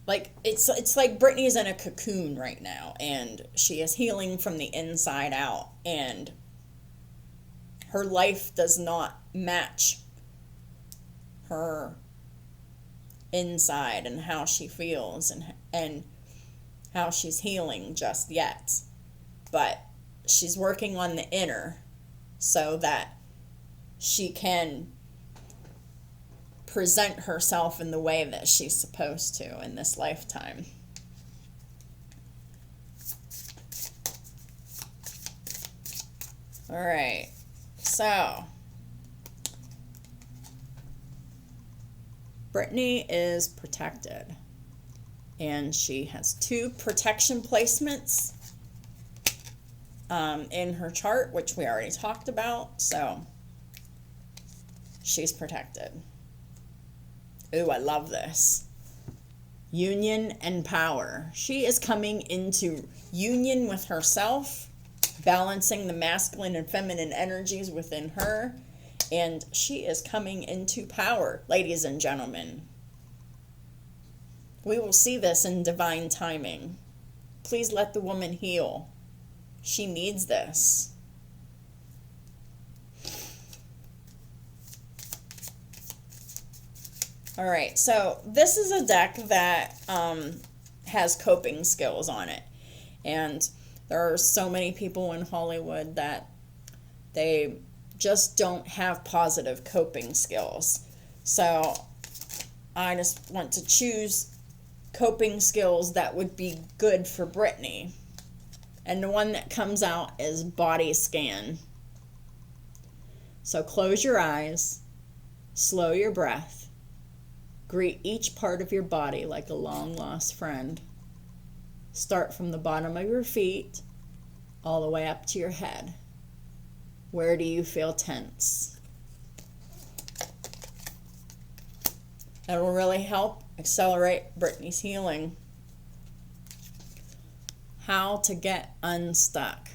like, it's like Britney's in a cocoon right now, and she is healing from the inside out, and her life does not match her inside and how she feels and how she's healing just yet. But she's working on the inner so that she can present herself in the way that she's supposed to in this lifetime. All right, so Britney is protected, and she has 2 protection placements in her chart, which we already talked about, so she's protected. Ooh, I love this. Union and power. She is coming into union with herself, balancing the masculine and feminine energies within her, and she is coming into power, ladies and gentlemen. We will see this in divine timing. Please let the woman heal. She needs this. All right, so this is a deck that has coping skills on it. And there are so many people in Hollywood that they just don't have positive coping skills. So I just want to choose coping skills that would be good for Britney. And the one that comes out is body scan. So close your eyes, slow your breath, greet each part of your body like a long-lost friend. Start from the bottom of your feet all the way up to your head. Where do you feel tense? That will really help accelerate Britney's healing. How to get unstuck.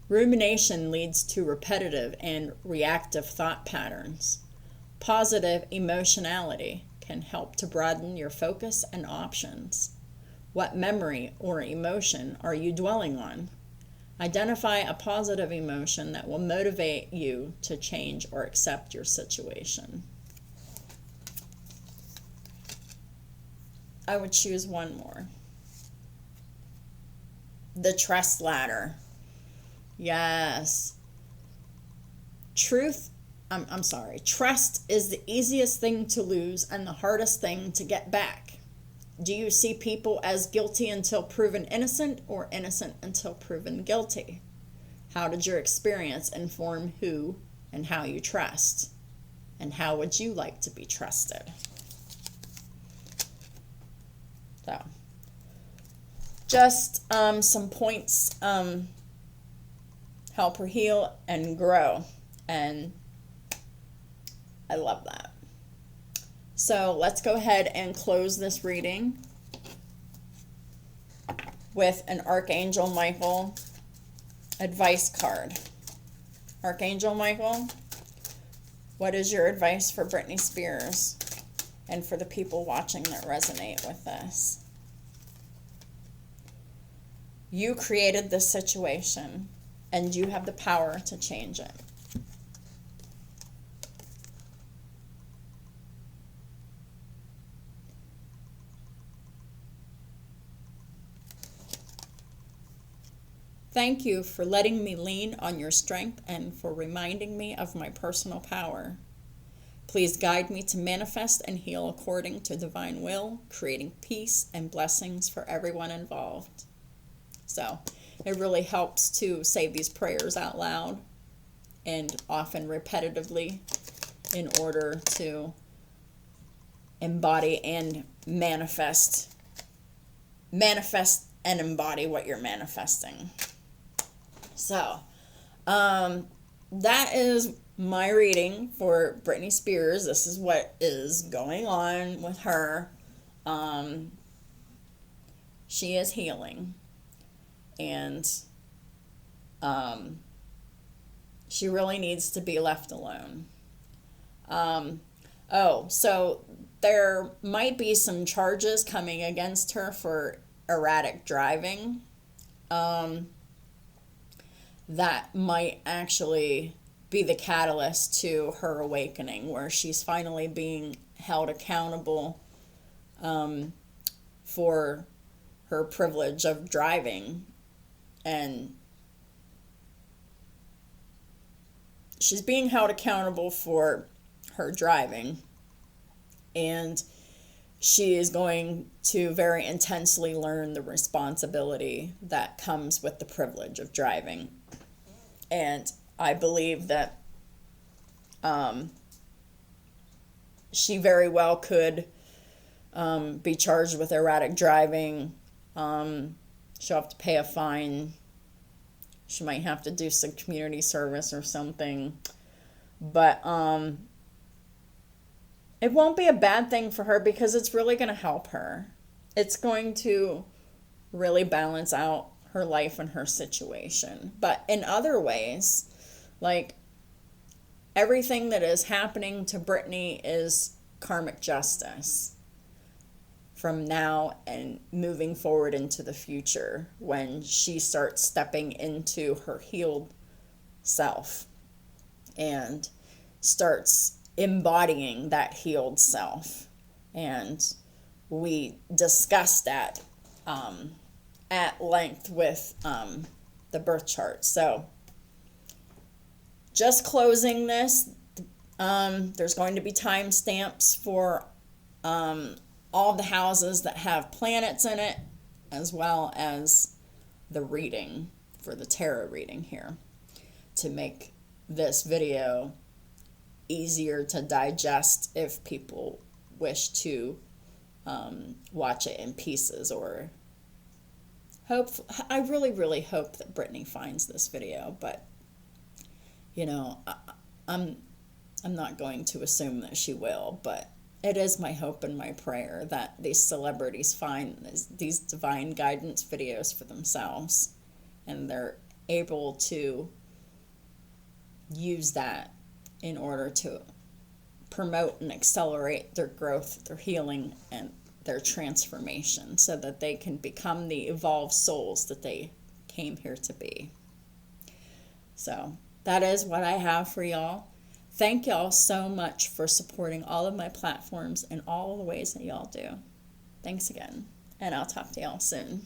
Rumination leads to repetitive and reactive thought patterns. Positive emotionality can help to broaden your focus and options. What memory or emotion are you dwelling on? Identify a positive emotion that will motivate you to change or accept your situation. I would choose one more. The trust ladder. Yes. Trust is the easiest thing to lose and the hardest thing to get back. Do you see people as guilty until proven innocent, or innocent until proven guilty? How did your experience inform who and how you trust? And how would you like to be trusted? So, just some points help her heal and grow. And I love that. So let's go ahead and close this reading with an Archangel Michael advice card. Archangel Michael, what is your advice for Britney Spears and for the people watching that resonate with this? You created this situation and you have the power to change it. Thank you for letting me lean on your strength and for reminding me of my personal power. Please guide me to manifest and heal according to divine will, creating peace and blessings for everyone involved. So it really helps to say these prayers out loud and often repetitively in order to embody and manifest and embody what you're manifesting. So, that is my reading for Britney Spears. This is what is going on with her. She is healing. And she really needs to be left alone. So there might be some charges coming against her for erratic driving. That might actually be the catalyst to her awakening, where she's finally being held accountable for her privilege of driving. And she's being held accountable for her driving. And she is going to very intensely learn the responsibility that comes with the privilege of driving. And I believe that she very well could be charged with erratic driving. She'll have to pay a fine. She might have to do some community service or something. But it won't be a bad thing for her because it's really going to help her. It's going to really balance out her life and her situation. But in other ways, like everything that is happening to Britney is karmic justice from now and moving forward into the future when she starts stepping into her healed self and starts embodying that healed self. And we discussed that at length with the birth chart. So just closing this, there's going to be timestamps for all the houses that have planets in it, as well as the reading for the tarot reading here, to make this video easier to digest if people wish to watch it in pieces. Or I really, really hope that Britney finds this video, but you know, I'm not going to assume that she will, but it is my hope and my prayer that these celebrities find these divine guidance videos for themselves, and they're able to use that in order to promote and accelerate their growth, their healing, and their transformation, so that they can become the evolved souls that they came here to be. So that is what I have for y'all. Thank y'all so much for supporting all of my platforms in all the ways that y'all do. Thanks again, and I'll talk to y'all soon.